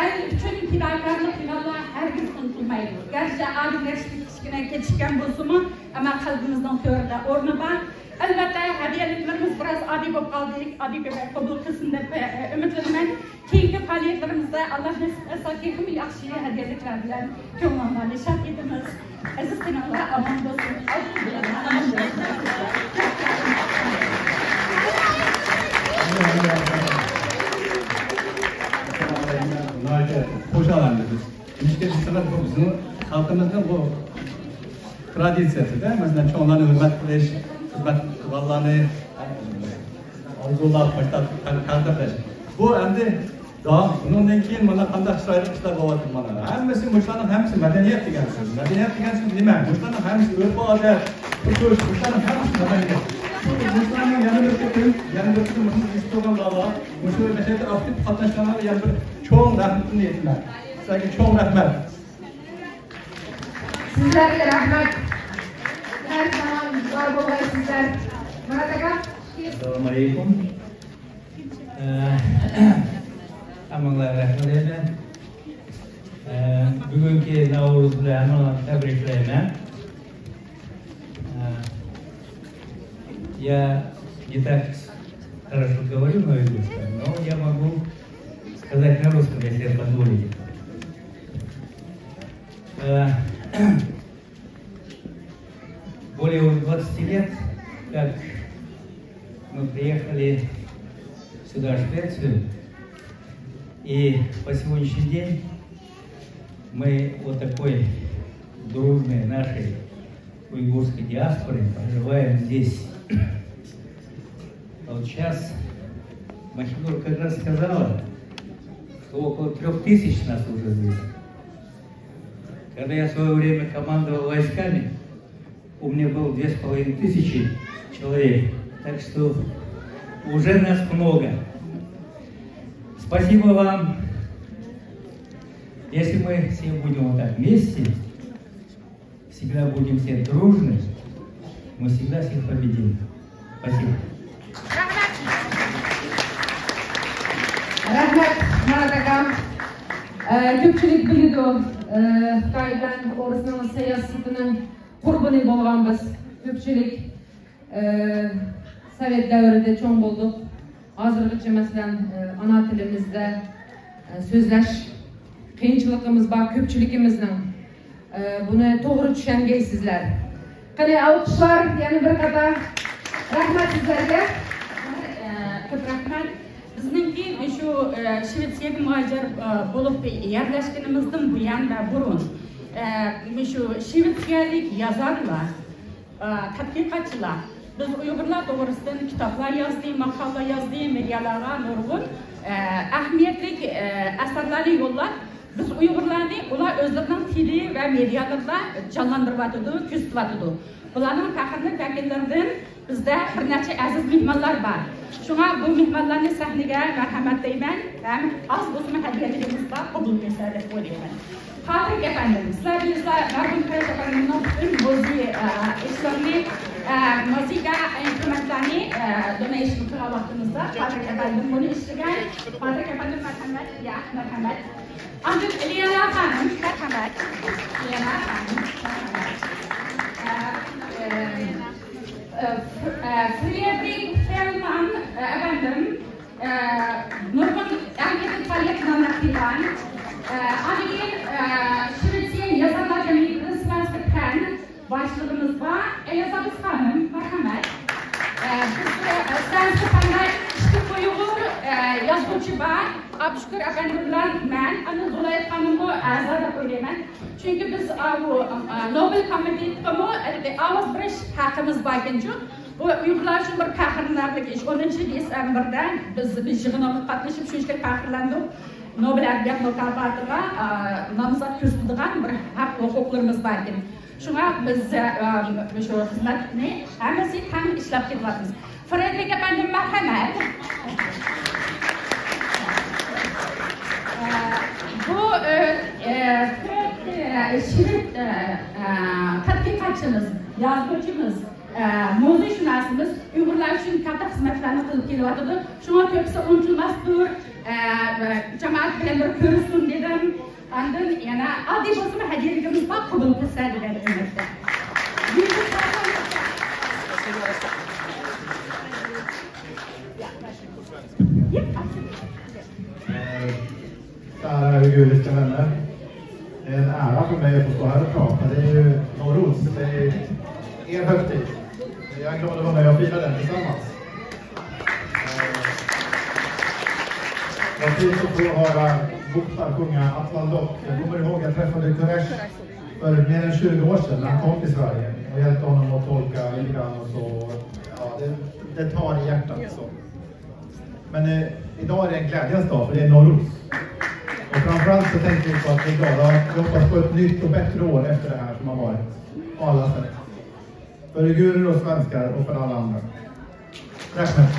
El uchun fidokorlik Allah hargiz unutilmaydi. Garchi adillik kichkina kechikkan bo'lsa-mu, ammo qalbimizning to'rida o'rni bor. Albatta hadiyaliklarimiz biroz oddiy bo'lib qoldik. Oddiy qabul qilsin deb umidlaman. Keyingi faoliyatlarimizda Alloh nasib etsa ham yaxshi hadiyaliklar bilan ko'ngilni shod etamiz. Aziz dinlar omon bo'lsin. Hoş geldiniz. İşte bu bizim halkımızın bu tradisiyası da mesela çoğunlarını hürmet kılış, hürmet kıvallarını arzular, başta kalkıp bu hem de Da bundan keyin mana qanday chiroyli ishlar bo'lyapti mana. Hammasi mushlarning hammasi madaniyat degan so'z. Madaniyat degan so'z nima? Mushlarning hammasi urf-odat, turmush, mushlarning hammasi madaniyat. Mushlarning yana bir mushlar istogan baba, mushlar mashaqqat aktiv qatnashganlar yana bir cho'ng rahmatini aytdilar. Sizlarga cho'ng rahmat. Sizlarga rahmat. Her zaman var bo'lasizlar. Murat aka. Assalomu alaykum. Hammalarga rahmat. Bugungi Navro'z bilan hammalarni tabriklayman. Я не так хорошо говорю на русском, но я могу сказать на русском, если позволите. Более 20 лет, как мы приехали сюда, в Швецию, и по сегодняшний день мы вот такой дружной нашей уйгурской диаспоры проживаем здесь. А вот сейчас Махидур как раз сказала, что около 3000 нас уже здесь. Когда я в свое время командовал войсками, у меня было 2500 человек. Так что уже нас много. Спасибо вам. Если мы все будем вот так вместе, всегда будем все дружны, мы всегда всех победим. Спасибо. Rahmat Murat akam. Ko'pchilik biladi, Xitoy bilan O'riston siyosatining qurboni bo'lganmiz. Ko'pchilik Sovet davrida cho'ng bo'ldik. Hozirgacha masalan ana tilimizda so'zlash qiyinchiligimiz bor ko'pchiligimizning. Buni to'g'ri tushungaysizlar. Qani alqishlar yana bir qator rahmat sizlarga. Ko'p rahmat. Bizningki shu Shvetsiyaga muhojir bo'lib yerlashganimizdan buyon va burun shu shvetsiyalik yozarlar, tadqiqotchilar biz Uyg'urlar to'g'risida kitoblar yozdik, maqolalar yozdik, medialarga nurg'un ahamiyatli asarlarni yo'llab biz Uyg'urlarni ular o'zlarining tili va medialarida jonlantiryapti, ko'rsatyapti. Bularning faxrli vakillaridan bizda bir necha aziz mehmonlar bor. Shunga bu mehmonlarni sahnaga marhamat deyman va az bo'lsa hadiyatimiz bor, qabul qilinglar deb o'ylayman. Hozir efendim, sizlar marhum Qarash efendimning o'zi ishlarni muzika instrumentlarni donation qila vaqtimizda hozir efendim buni ishlagan. Hozir efendim marhamat, ya marhamat. Ancak Liana Hanım, merhamet. Liana Hanım, merhamet. Friedrich Fellman efendim nurgun erkek faaliyetinden aktivan Anigin Şvetsiye Yazarlar Cemiyeti Svenska Pen başlığımız var. Elizabeth Hanım, merhamet. Svenska Pen'de işte Uygur yazgıcı var. Abşükür efendimler ben, anı Zulayet Hanım'ı azada koyayım. Çünkü biz bu Nobel Komitesi'nin avaz biriş hakkımız bakınca bu Uygurlar için bir kahramanlık iş. 10. Desember'de biz yığınımız katlaşıp şu işe kahramandık. Nobel Edebiyat Mükafatı'na namzat küstüdüğün bir hak hukuklarımız bakın. Şuna biz şu hizmetini hemisi tam işlep gidiyoruz. Friedrich efendim merhamet. Bu şirin tatbikatçımız, yazgıcımız, muzikşünasımız Uygurlar için katta hizmetlerini kılıp geliyordu. Şuna köpse unutulmazdır, cemaat bilen bir körüsün dedim. Andın yana adi basımı hediyelikimiz var, kabul kısaydı ben ümette. Kära uiguriska vänner. Det är en ära för mig att få stå här och prata. Det är ju Nowroz, det är er högtid. Jag är glad att vara med och fira den tillsammans. Jag trivs att få höra Buktar sjunga Atlan Dock. Jag kommer ihåg att jag träffade Quraysh för mer än 20 år sedan när han kom till Sverige. Och hjälpte honom att tolka lite grann och så. Ja, det tar i hjärtat så. Men idag är det en glädjens dag för det är Norros. Och framförallt så tänkte vi på att vi är glada och hoppas på ett nytt och bättre år efter det här som har varit på alla sätt. För uigurer och svenskar och för alla andra. Rahmet.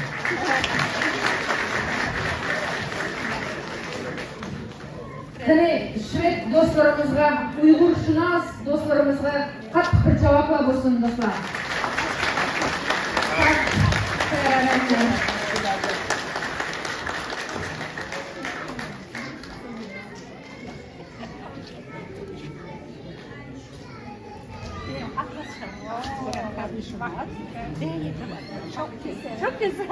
Hani Shved dostlarımızga, Uyg'urshunos dostlarımızga qattiq bir javoblar bo'lsin do'stlar. Çok güzel.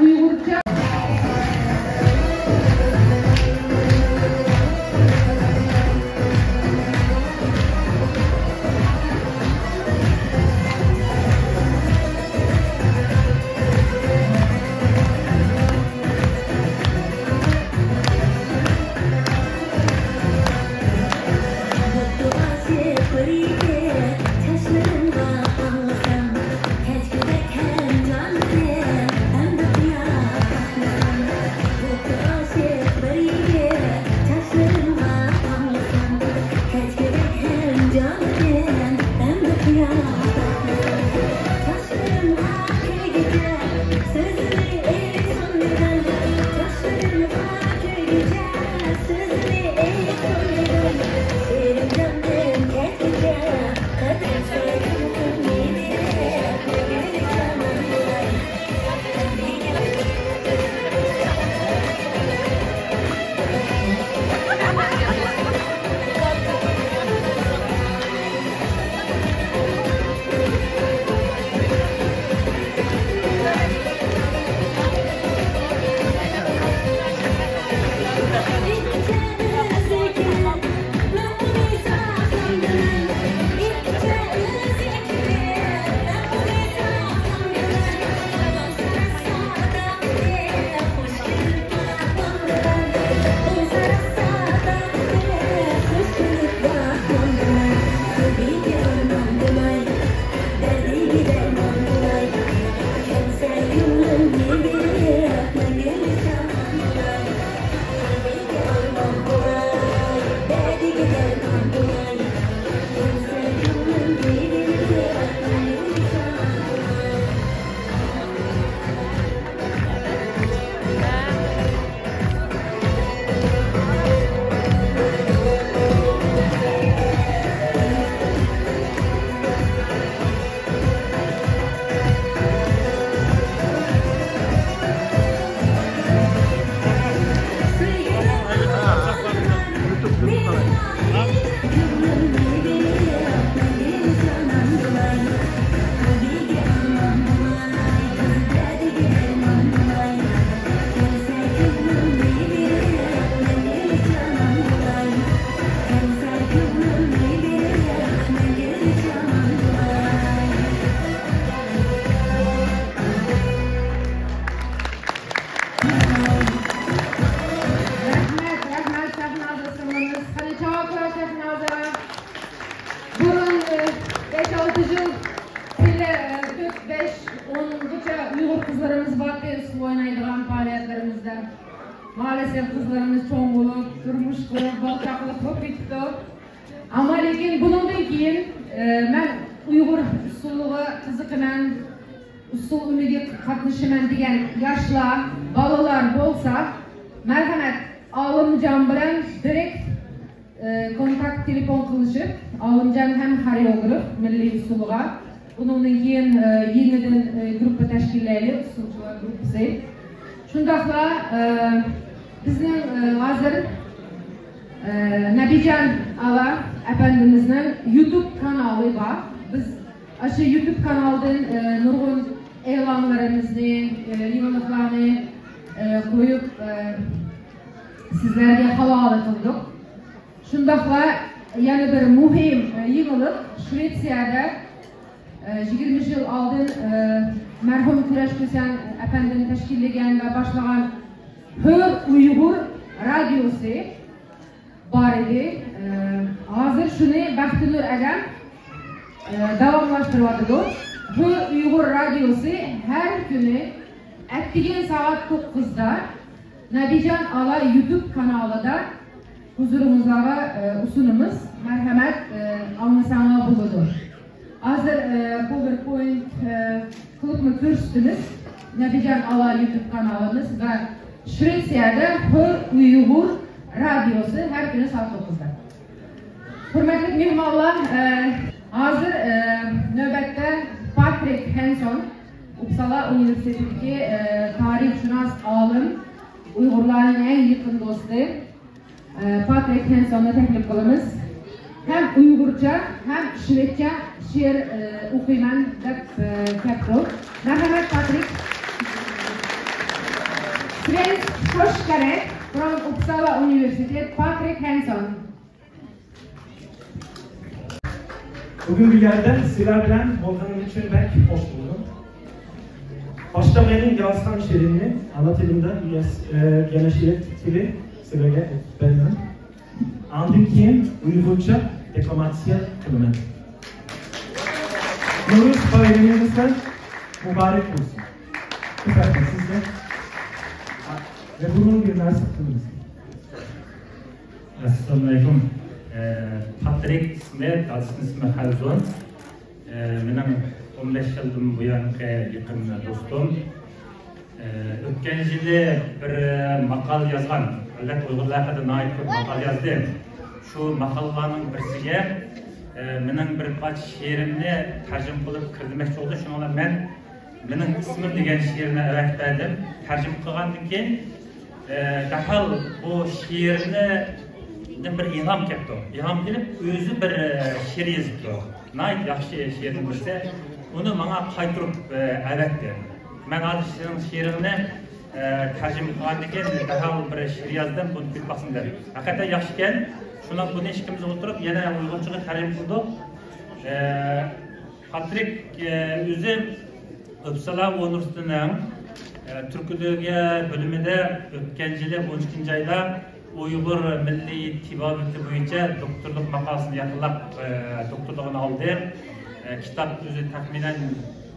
Uygurca maalesef kızlarımız çoğun bulup, durmuş bulup, balçaklık çok bitti. Ama lekin bundan keyin ben Uyghur usuluğa kızıkınan, usul ümidi katlaşıman degan yaşlar, balalar bolsa, merhamet Alımcan bilan direkt kontakt telefon kılışıp, Alımcan hem koreograf milliy usuluğa, bundan keyin yeniden gruppa tashkillayli, usulchilar gruppasi. Shundaqla bizning hozir Nabijan Ala efendimizning YouTube kanalı var. Biz aşı YouTube kanaldan nurg'un e'lonlarimizni, yig'iliqlarni qo'yib sizlarga havola qildik. Shundaqla yana bir muhim yig'iliq Shvetsiyada 20 yıl aldın merhum Kıraş Kösen efendinin teşkilleyen ve başlayan Hör Uygur Radyosu var idi. Hazır şunu Baxtınur Adam davamlaştırmadıdır. Hör Uygur Radyosu her günü ettiğin saat 9'da Nabican Ala YouTube kanalında huzurumuza usunumuz merhamet anlasana buludur. Hazır PowerPoint kılıp mı kürsünüz Nabican Ala YouTube kanalımız ve Şveysiya'da Hör Uygur Radyosu her günü saat 9'da. Hürmetli mehmanlar, hazır nöbette Patrick Hanson, Uppsala Üniversitesi'ndeki tarihşünas alim, Uygurların en yakın dostu Patrick Hanson'la teklif kılımız. Hem Uygurca hem Şvedçe şiir okuyman deb kepti. Merhamet Patrick. Svensk forskare från Uppsala Universitet, Patrick Hanson. Bugün bir yerde sizler bilen Volkan'ın için belki hoş buldum. Başta benim yazkan şiirini anlatımda gene şiir titili sizlere benim. Andım ki Uygurca deklamasiya kılımı. Nuruz bayramınızda mübarek olsun. Efendim sizde ve bunun bir mersi kılınız. Assalamualaikum. Patrick ismi, asıl ismi Hanson. Benim 15 yıldan bu yana yakın dostum. Ötken yılı bir makal yazgan, elbette Uygurlar kadar ait bir makal yazdım. Şu makallarının birisiga benim birkaç şiirimni tercüme kılıp kirdirmekçi oldu. Şununla ben benim ismim degan şiirini evet verdim. Tercüme kılgandan keyin derhal bu şiirini bir ilham kepti. İlham gelip özü bir şiir yazıptı. Nayt yaxşı şiirini bilse, onu bana qaytırıp evetti. Ben adı şiirini tercüme kılgandan keyin derhal bir şiir yazdım, bunu bir baksın dedim. Hakikaten yaxşı ekan. Şuna bunu işkimiz oturup yine Uygurcaga tercüme kıldık. Patrick özü Uppsala Üniversitesi'nin Türkülüğü bölümünde ötken yılı 12. ayda Uygur Milli Tibabeti boyunca doktorluk makalesini yakınlap doktorluğunu aldı. Kitap özü tahminen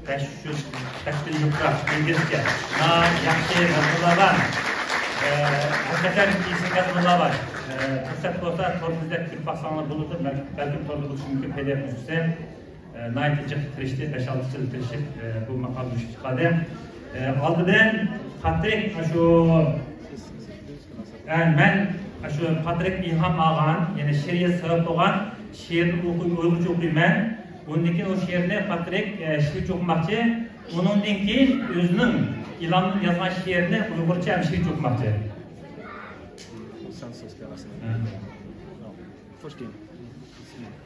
500 yılda İngilizce. Yaxşı yazılar var. Hakikaten isim yazılar var. Fırsat olsa torunuzda Türk baksanlar bulurdu. Belki torunu buluşu mümkün PDF üstüse. Nayetici tirişti, 5-6 yıl tirişip bu makal düşüp çıkardı. Aldıdan Patrick şu ben şu Patrick ilham algan, yani şiirye sebep olan şiirini Uygurca okuyman. Ondaki o şiirini Patrick şiirce okumakçı. Onun keyin özünün ilhamını yazgan şiirini Uygurca hem şiirce okumakçı.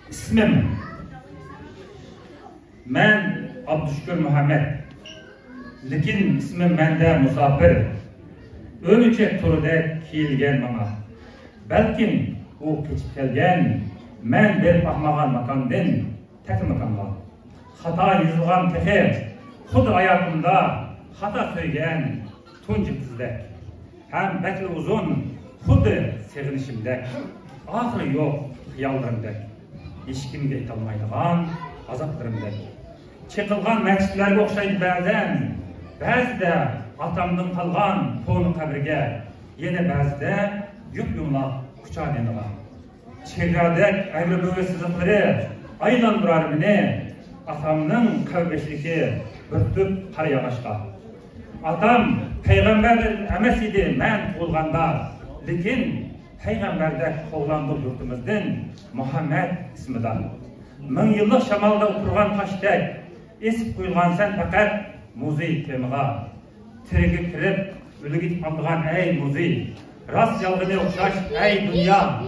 İsmim ben Abdüşkür Muhammed. Lekin ismim mende musafir. Ölüçek turda kiyilgen bana. Belki o keçip kelgen, men berip ahmagan makamdan tek makamga. Hata yazılgan tefe, xud hayatımda hata söyleyen tuncu kızdek. Hem bekli uzun, xud sevinişimdek. Ahırı yok hiyallarımdek. Hiçkimge aytolmaydigan azaplarımdek. Çıkılgan mescitlerge okşaydı bazen. Bazıda atamdan kalgan konu kabrige. Yine bazıda yük yumlak kuçağı deniga. Çevradek ayrı böyle sızıkları aylandırar beni. Atamның kavbeşliki bürtüp kar yağışka. Atam peygamber emes idi men olganda. Lekin peygamberde kollandı yurtumuzdan Muhammed ismidan. 1000 yıllık şamalda oturgan taşdek esip koyulgan sen fakat muzey temiga. Tirigi kirip ölügit aldıgan ey muzey. Rast yalgını okşaş ey dünya.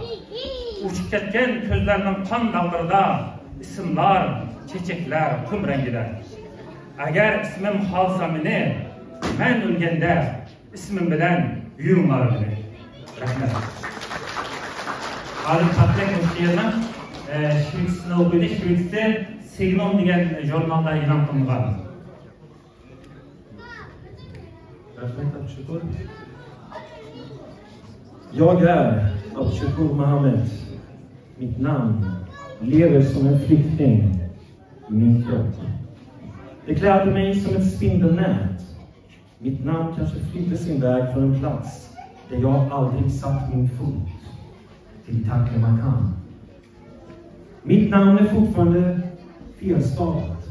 Uçup ketken közlerinin kan dağlarında isimler, çiçekler, kum rengiler. Eğer ismim halsa meni, ben ölgende ismim bilen yığınlar beni. Rahmet. Alim Patrick Müştiyer'den Şivitsini okuydu. Şivitsi Signum degan jurnalda e'lon qilingan. Jag är Abdushakur Mohammed. Mitt namn lever som en flykting i min kropp. Det klädde mig som ett spindelnät. Mitt namn kanske flydde sin väg från en plats där jag aldrig satt min fot, till Taklamakan. Mitt namn är fortfarande felstavat.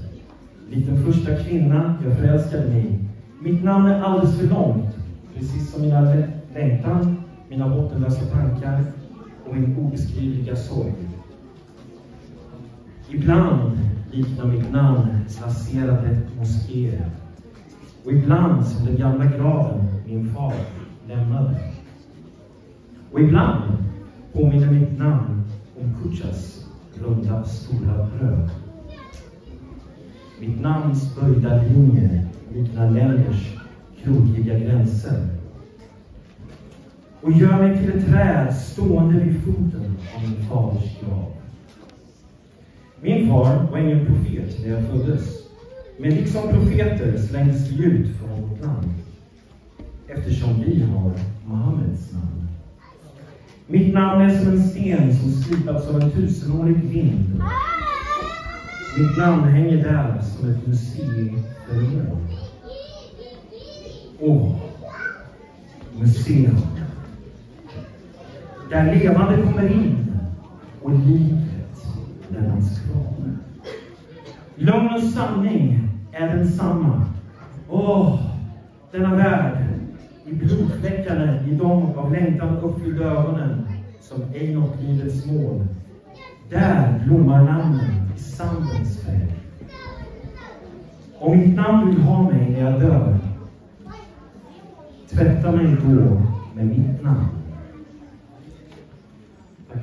Likt den första kvinna jag förälskade mig. Mitt namn är alldeles för långt, precis som mina längtan, mina bottenlösa tankar och min obeskrivliga sorg. Ibland liknar mitt namn raserade moskéer. Och ibland som den gamla graven min far lämnade. Och ibland påminner mitt namn om Kutchas runda stora bröd. Mitt namns böjda linjer liknar länders krokiga gränser. Och gör mig till ett träd stående vid foten av min faders grav. Min far var ingen profet när jag föddes. Men liksom profeter slängdes vi ut från vårt land. Eftersom vi har Mohammeds namn. Mitt namn är som en sten som slipats av en 1000-årig vind. Mitt namn hänger där som ett museiföremål. Museum. Där levande kommer in och livet lämnas kvar. Lugn och sanning är densamma. Denna värld, i blodfläckarna, i de av längtan uppfyllda ögonen som ej nått livets mål. Där blommar namnen i sandens färg. Om mitt namn vill ha mig när jag dör, tvätta mig då med mitt namn. Tack.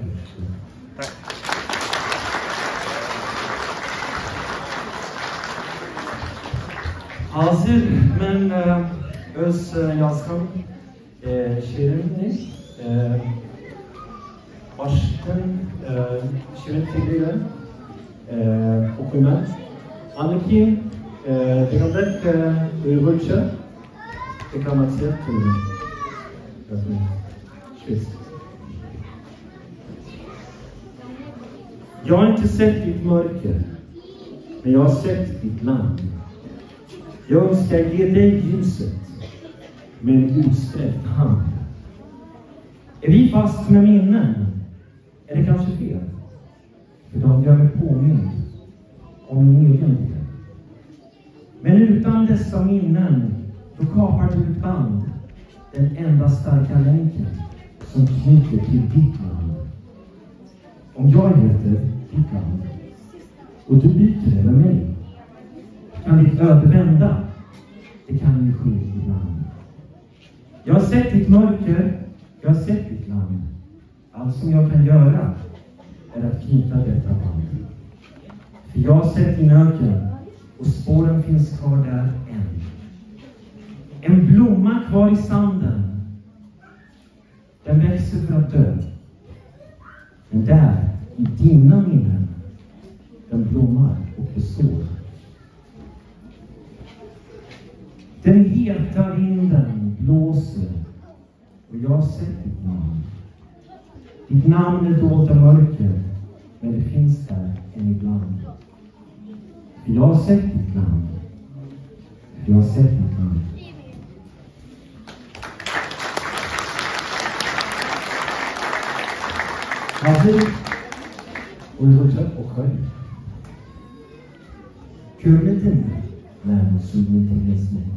Hazır men öz yazgan şiirini baştan şiirin tigliyle okuyman. Anneki dikkat Uygurca deklamasyon türü. Jag har inte sett ditt mörker, men jag har sett ditt land. Jag önskar ge dig ljuset med en utsträckt hand. Är vi fast med minnen? Är det kanske fel? För de gör mig påmind om min egen del. Men utan dessa minnen, då kapar du ett band. Den enda starka länken som knyter till ditt land. Om jag heter ditt land och du byter över mig, kan ditt öde vända. Det kan ju ske ibland. Jag har sett ditt mörker, jag har sett ditt land. Allt som jag kan göra är att knyta detta band. För jag har sett din öken och spåren finns kvar där än. En blomma kvar i sanden. Den växer för att dö. Men där, i dina minnen, den blommar och består. Den heta vinden blåser och jag har sett ditt namn. Ditt namn är dolt av mörker, men det finns där än ibland. För jag har sett ditt namn. För jag har sett ditt namn. Hazır Uygurca okuyun. Görmedin mi namusun temizliği?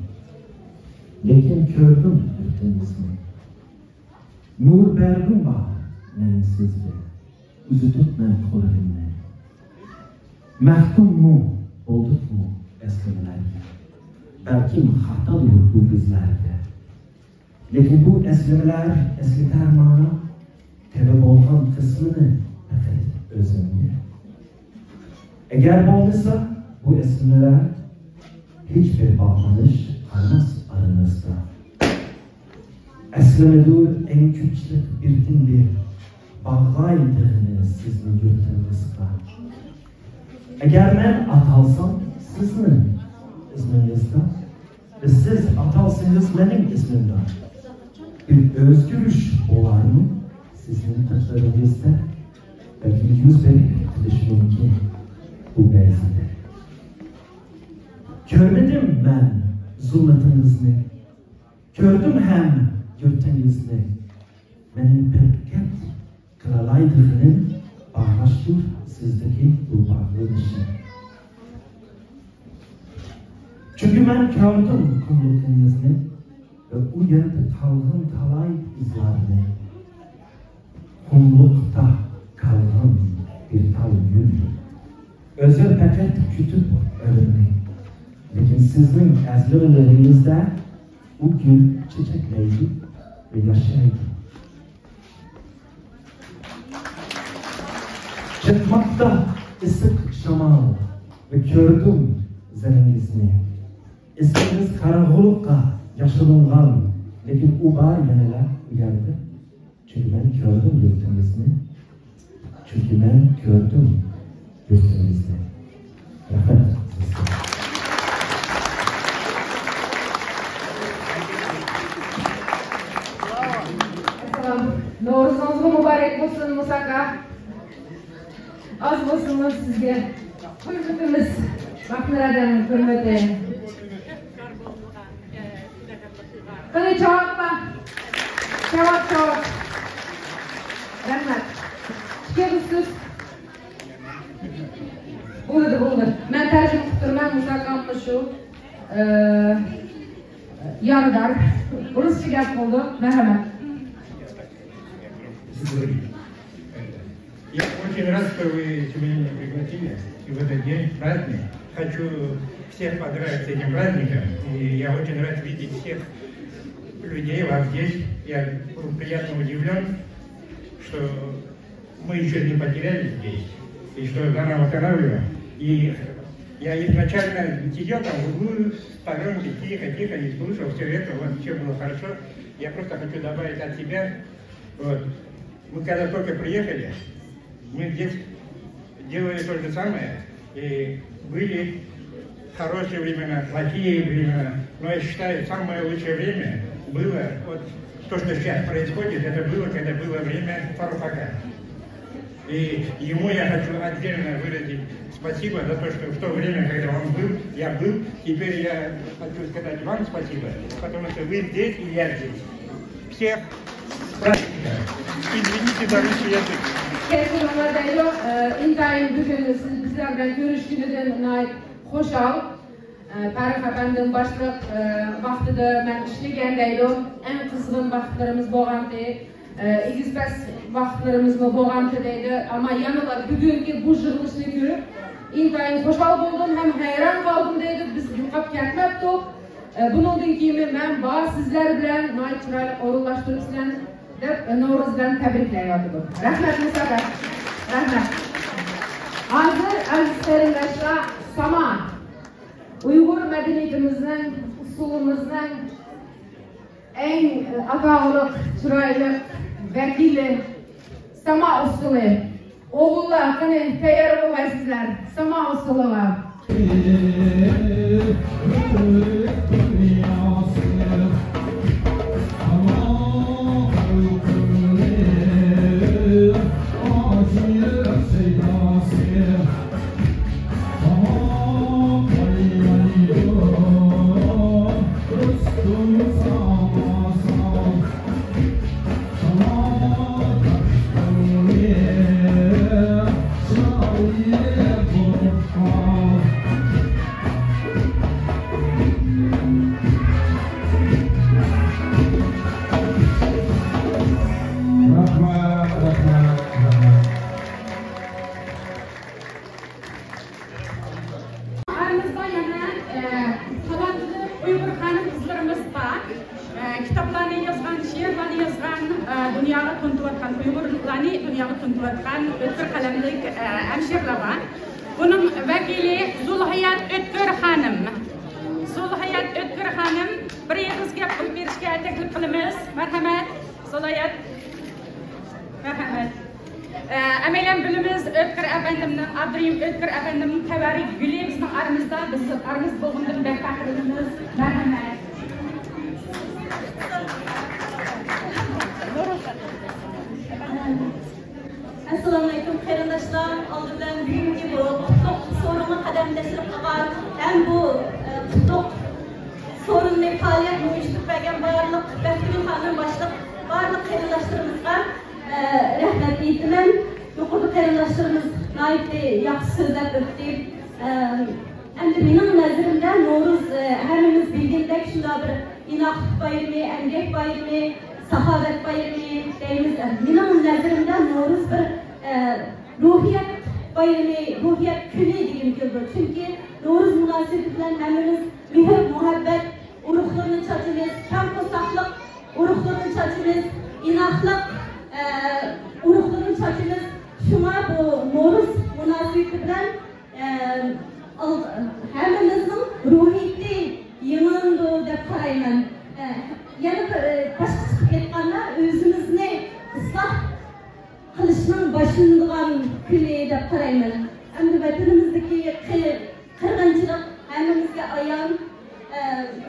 Lekin ko'rdim yurtingizni. Nur berdim bor men sizga. Uzitibman qo'limni. Mahkummu bo'ldikmi eskilarga? Balkim xatodir bu bizlarga. Lekin bu eskilar eskitarmoni tebe bo'lgan qismini faqat o'zimga. Agar bo'lmasa bu eskilar hiçbir bağlanış kalmaz aranızda. Eslemedur en küçük bir bağlaydığını sizin yurtunuzda. Eğer ben atalsam sizin isminizde ve siz atalsınız benim ismimde bir özgürlük olar mı sizin taşlarınızda? Belki yüz verip kılışım ki bu benzinde. Görmedim ben zulmetinizni, gördüm hem yurtunuzni. Benim perket kralaydığının bağlaştır sizdeki bu bağlanışı. Çünkü ben gördüm kumluklarınızı ve o yerde kalgın talay izlerini. Kumlukta kalgın bir tal gül. Özel paket kütüp ölümü. Lakin sizin ezberlerinizde o gül çiçekleydi ve yaşaydı. Çıkmakta ısık şamal ve gördüm zerinizni. İsminiz karanlıkta yaşılıngan, lakin o bar meneler uyardı. Çünkü ben gördüm yurtunuzni. Çünkü ben gördüm yurtunuzni. Rahmet size. No'ruzunuz mübarek olsun Musaka. Az olsunuz sizge. Hürmetimiz. Baknıradan hürmeti. Kılı cevapla. Cevap. Rahmet. Çıkıyorsunuz. Buldu. Ben tercih tutturmam Musaka'mla şu. Yarıdar. Rusça gap oldu. Merhamet. Я очень рад, что вы меня пригласили и в этот день праздник. Хочу всех поздравить с этим праздником. И я очень рад видеть всех людей вас здесь. Я приятно удивлен, что мы еще не потерялись здесь. И что заново восстанавливаем. И я изначально сидел там в углу, сторонки, тихо, не слушал все это, вот все было хорошо. Я просто хочу добавить от себя. Вот. Мы когда только приехали, мы здесь делали то же самое, и были хорошие времена, плохие времена, но я считаю, самое лучшее время было, вот то, что сейчас происходит, это было, когда было время Фарфака. И ему я хочу отдельно выразить спасибо за то, что в то время, когда он был, я был, теперь я хочу сказать вам спасибо, потому что вы здесь и я здесь. Всех praktика. İzninizle darışı yazık. Kesinlikle intayın bugün sizlerden görüştüğünüzden hoş al. Tarih efendim başlık vaxtıda ben işlegəndəydim. En kızgın vaxtlarımız boğantı. İgizbəs vaxtlarımız mı boğantıdaydı. Ama yanılar bugünkü bu jırılışını görüp intayın hoş al buldum. Hem hayran kaldım deydi. Biz yuqap ketmeptik. Bunundan keyin ben bazı sizler bilen çıraylıq orunlaştırıp sizler deb No'ruzdan tabriklayotdim. Rahmat Musaka. Rahmat. Hozir aziz qarindoshlar, Sama Uyg'ur madaniyatimizning, usulimizning eng atoqli, chiroyli vakili Sama usuli. O'g'illar, qani tayyor bo'lasizlar. Sama usuli. Bunun vekili Zulhiyat Ötkür Hanım. Zulhiyat Ötkür Hanım bir yığızga pul berishga taklif qilamiz. Marhamat, Zulhiyat. Marhamat. Əmələn bilimiz Ötkür əfəndimdən, Abdurrahim Ötkür əfəndimdən təbərik gülü bizning aramızda, biz aramız bo'lgandan beri fəxrləniriz. Mərhəmət. Assalamu alaykum qarindoshlar. Oldindan bugungi bu qutlug' so'rovga qadamlashib qolgan ham bu qutlug' so'rovni faoliyat uyushtirib bergan barliq Baxtigul xonim boshliq barliq qarindoshlarimizga rahmat aytaman. Yuqorida qarindoshlarimiz nihoyatda yaxshi so'zlab o'tdi. Endi mening nazarimda No'ruz hammamiz bilgandek shunday bir inoqlik bayrami, emgak bayrami, saxovat bayrami deymiz. Mening nazarimda No'ruz bir ruhiyat bayrami, ruhiyat kuni degan keldi. Chunki No'ruz munosabati bilan hammamiz mehr, muhabbat urug'larini chachimiz, kam qo'saqliq urug'larini chachimiz, inoqlik urug'larini chachimiz. Shunga bu No'ruz munosabati bilan hammamizning ruhiyati yangilandi deb qarayman. Yana boshqa chiqib ketganda o'zimizni isloh qilishning boshlanadigan kuni deb qarayman. Endi vatanimizdagi qirg'inchilik hammamizga ayon.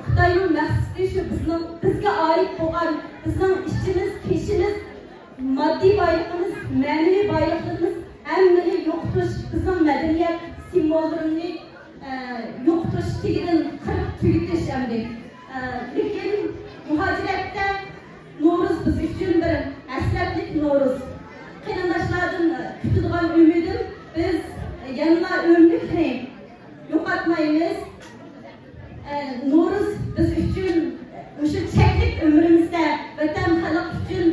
Xitoyning maqsadi shu bizga oid bo'lgan bizning ishimiz, keshimiz, moddiy boyligimiz, ma'naviy boyligimiz hammani yo'qotish, bizning madaniyat simvollarini yo'qotish tegidan qirib tugutish endi. Lekin muhojiratda No'ruz biz uchun bir asratlik No'ruz. Qarindoshlardan kutadigan umidim biz yana umidni yo'qotmaymiz. No'ruz biz uchun o'sha cheklik umrimizda vatan xalq uchun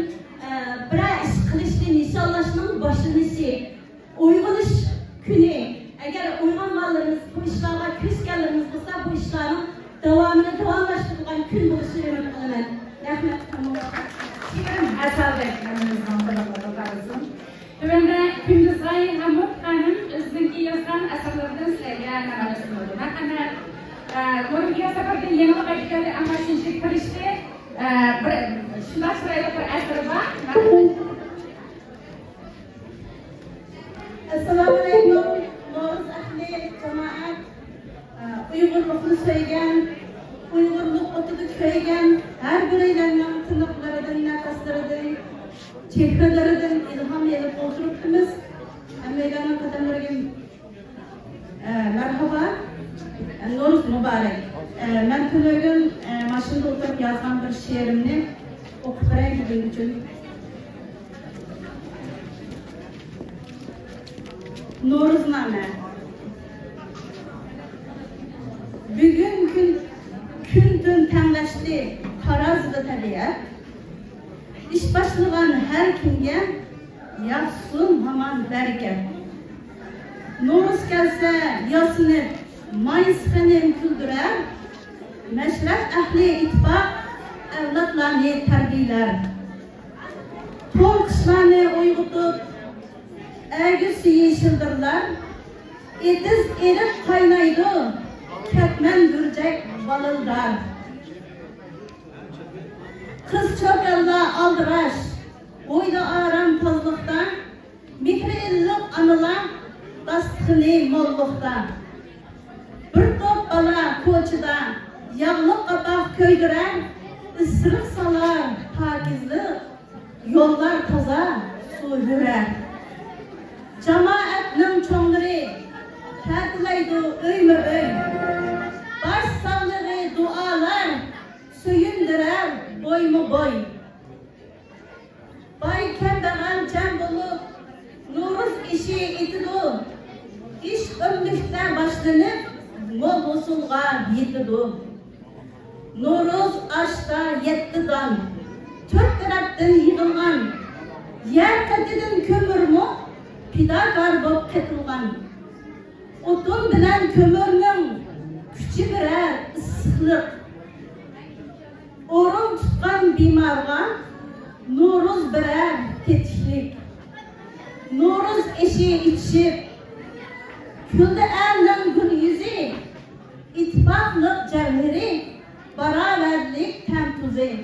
bir ish qilishni nishonlashning boshlanishi, uyg'onish kuni. Agar uyg'onganlarimiz bu ishlarga kirishganlarimiz bo'lsa, bu ishlarni davomini davomlashtirgan kun bo'lishini umid qilaman. Rahmat. Asalbeklerimizden kulaklarımızın. Tümende Gündüzay Hamut Hanım özünki yazgan asarlardan sizlerge namarasını oldu. Merhamet, Morgiya Sakar'dan yeni vakitleri ama şimdi kirişte şundan sırayla bir asarı var. Assalamu alaykum. No'ruz ahli cemaat, Uyg'urlikni söyleyen, Uyg'urlik o'tida köygen, her bireylerinin tırnaklarından, nefeslerinden, çehrelerden ilham edip oturuptumuz. Meydanın kadınlarına merhaba, No'ruz mübarek. Ben tünögün maşında oturup yazgan bir şiirimni okup vereyim bugün için. No'ruzname. Bugün kündün tenleşti tarazda tabiat. İş başlayan her kimge yapsın haman bereket. No'ruz gelse yasınıp mayıskanı küldürer. Meşref ehli ittifak evlatlarını terbiyeler. Tol kışlarını uygutup ergüsü yeşildirler. Ediz erip kaynaydı. Ketmen dürcek balıldar. Kız çok elde aldıraş. Oyda aram tozlukta. Mikri illik anılar. Dastıkını mollukta. Bir top bala koçuda. Yağlık kabak köydüren. Isırık salar pakizlik. Yollar taza su hürer. Cemaatnin çoğları. Tertilaydı öy mü öy. Baş sağlığı dualar söyündürer boy mu boy. Bay kendinden cem bulup No'ruz işi itidu. İş ömlükten başlanıp mol usulga yetidu. No'ruz aşta yettidan. Tört taraftan yığılgan. Yer katidin kömür mü pidakar bop ketilgan. Otun bilen kömürnün küçü birer ıslık. Orun tutkan bimarga No'ruz birer tetiklik. No'ruz eşi içip külde elden gün yüzü ittifaklık cevheri beraberlik temtuzi.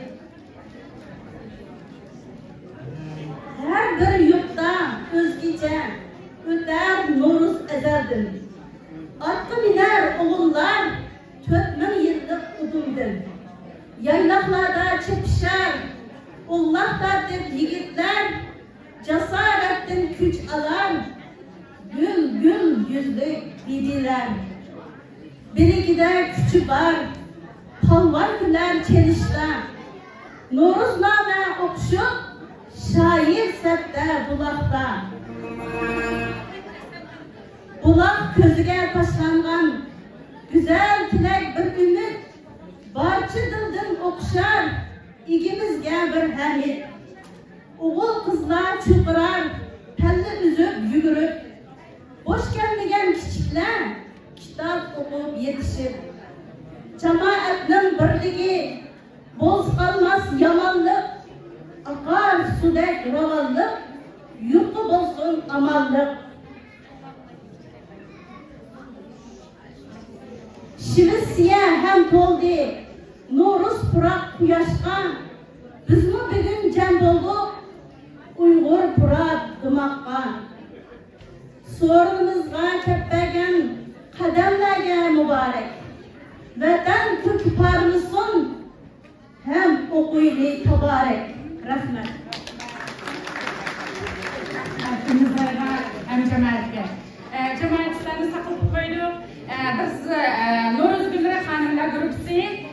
Her bir yurtta özge yıllardır. Atlı biner oğullar 4000 yıllık udumdur. Yaylaklarda çepişer, Ullahlardır yigitler, cesaretten güç alan, gül gül yüzlü bidiler. Biri gider küçü var, palvar güler çelişler. Noruzname okşup, şair sette bulakta. Bulak közüge taşlangan, güzel tilek bir ümit, barçı dildin okşar, İkimizge bir hamid. Oğul kızlar çukurar, pelli üzüp yugurip, boş gelmegen kichiklar, kitap okup yetişip. Cemaatning birligi, boz kalmaz yamanlık, akar sudek ravanlık, yurtu bolsun amanlık. Şivisiye hem toldi, Noruz Purak Kuyaşqa, bizmi bugün cem bolduk, Uygur Purak Dumakqa. Sorunumuzga kepegen kademlerge mübarek. Vatan kökü parmısın, hem okuyli tabarek. Rahmet. Hem cemaatga. Cemaat sizlarni saqlab qo'ydik. Biz Noruz Gullar xonimlar guruhi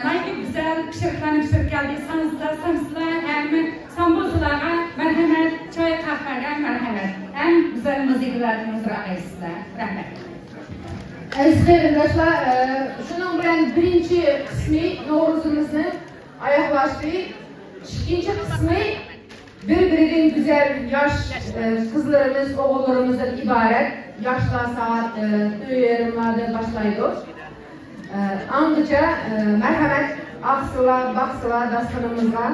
Nayki güzel kişiliklerini pişirip geldik. Sanızlar hem sambozlarga merhamet, çay kahvega merhamet. Hem güzel müziklerden icra etsizler. Rahmet. Aziz qarindoshlar, shunun bilan birinchi qismi Navro'zimizni oyoqlashdi. Ikkinchi qismi bir-biridan güzel yosh qizlarimiz, o'g'illarimizdan iborat. Yoshlar soat 4:30 boshlaydi. Angacha marhamat, aqsılar, baqsılar dasturumuzga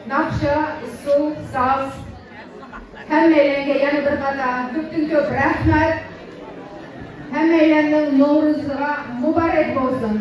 naqsha, usul, saz hammalarga yana bir qator ko'pdan ko'p rahmat. Hammalarning Navro'ziga muborak bo'lsin.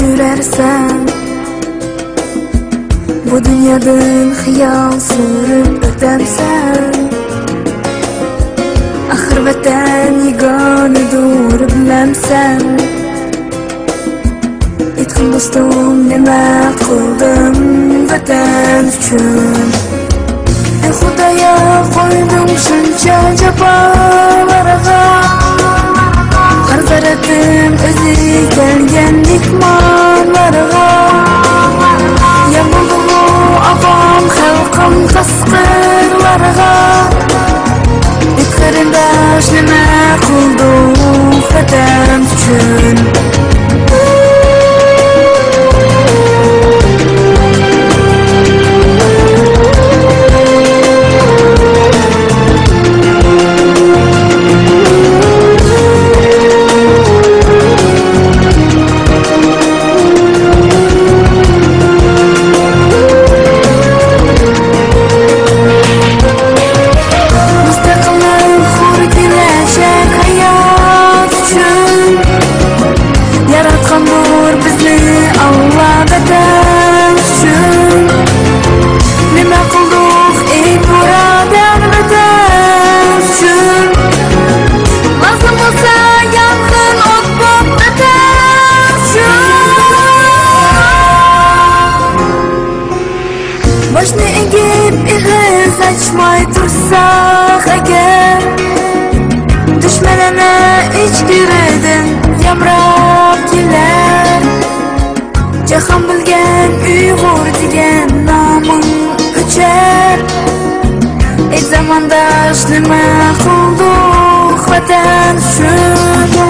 sürersen bu dünyadan xiyal sürüp ötemsen ahir vatan yegonidur bilemsen aytgin do'stim nima qildim vatan uchun ey xudoyo qo'ydim shuncha jafolarga Qarzaratim o'zi kelgan dikmonlarga Yamuldu afam xalqim qasqirlarga Qarindosh nima qildim vatan uchun Barışmay tursak eğer Düşmanına içgüridin yamrab keler Jahan bilgen Uyg'ur degan noming o'char Ey zamondosh nima qildik vatan uchun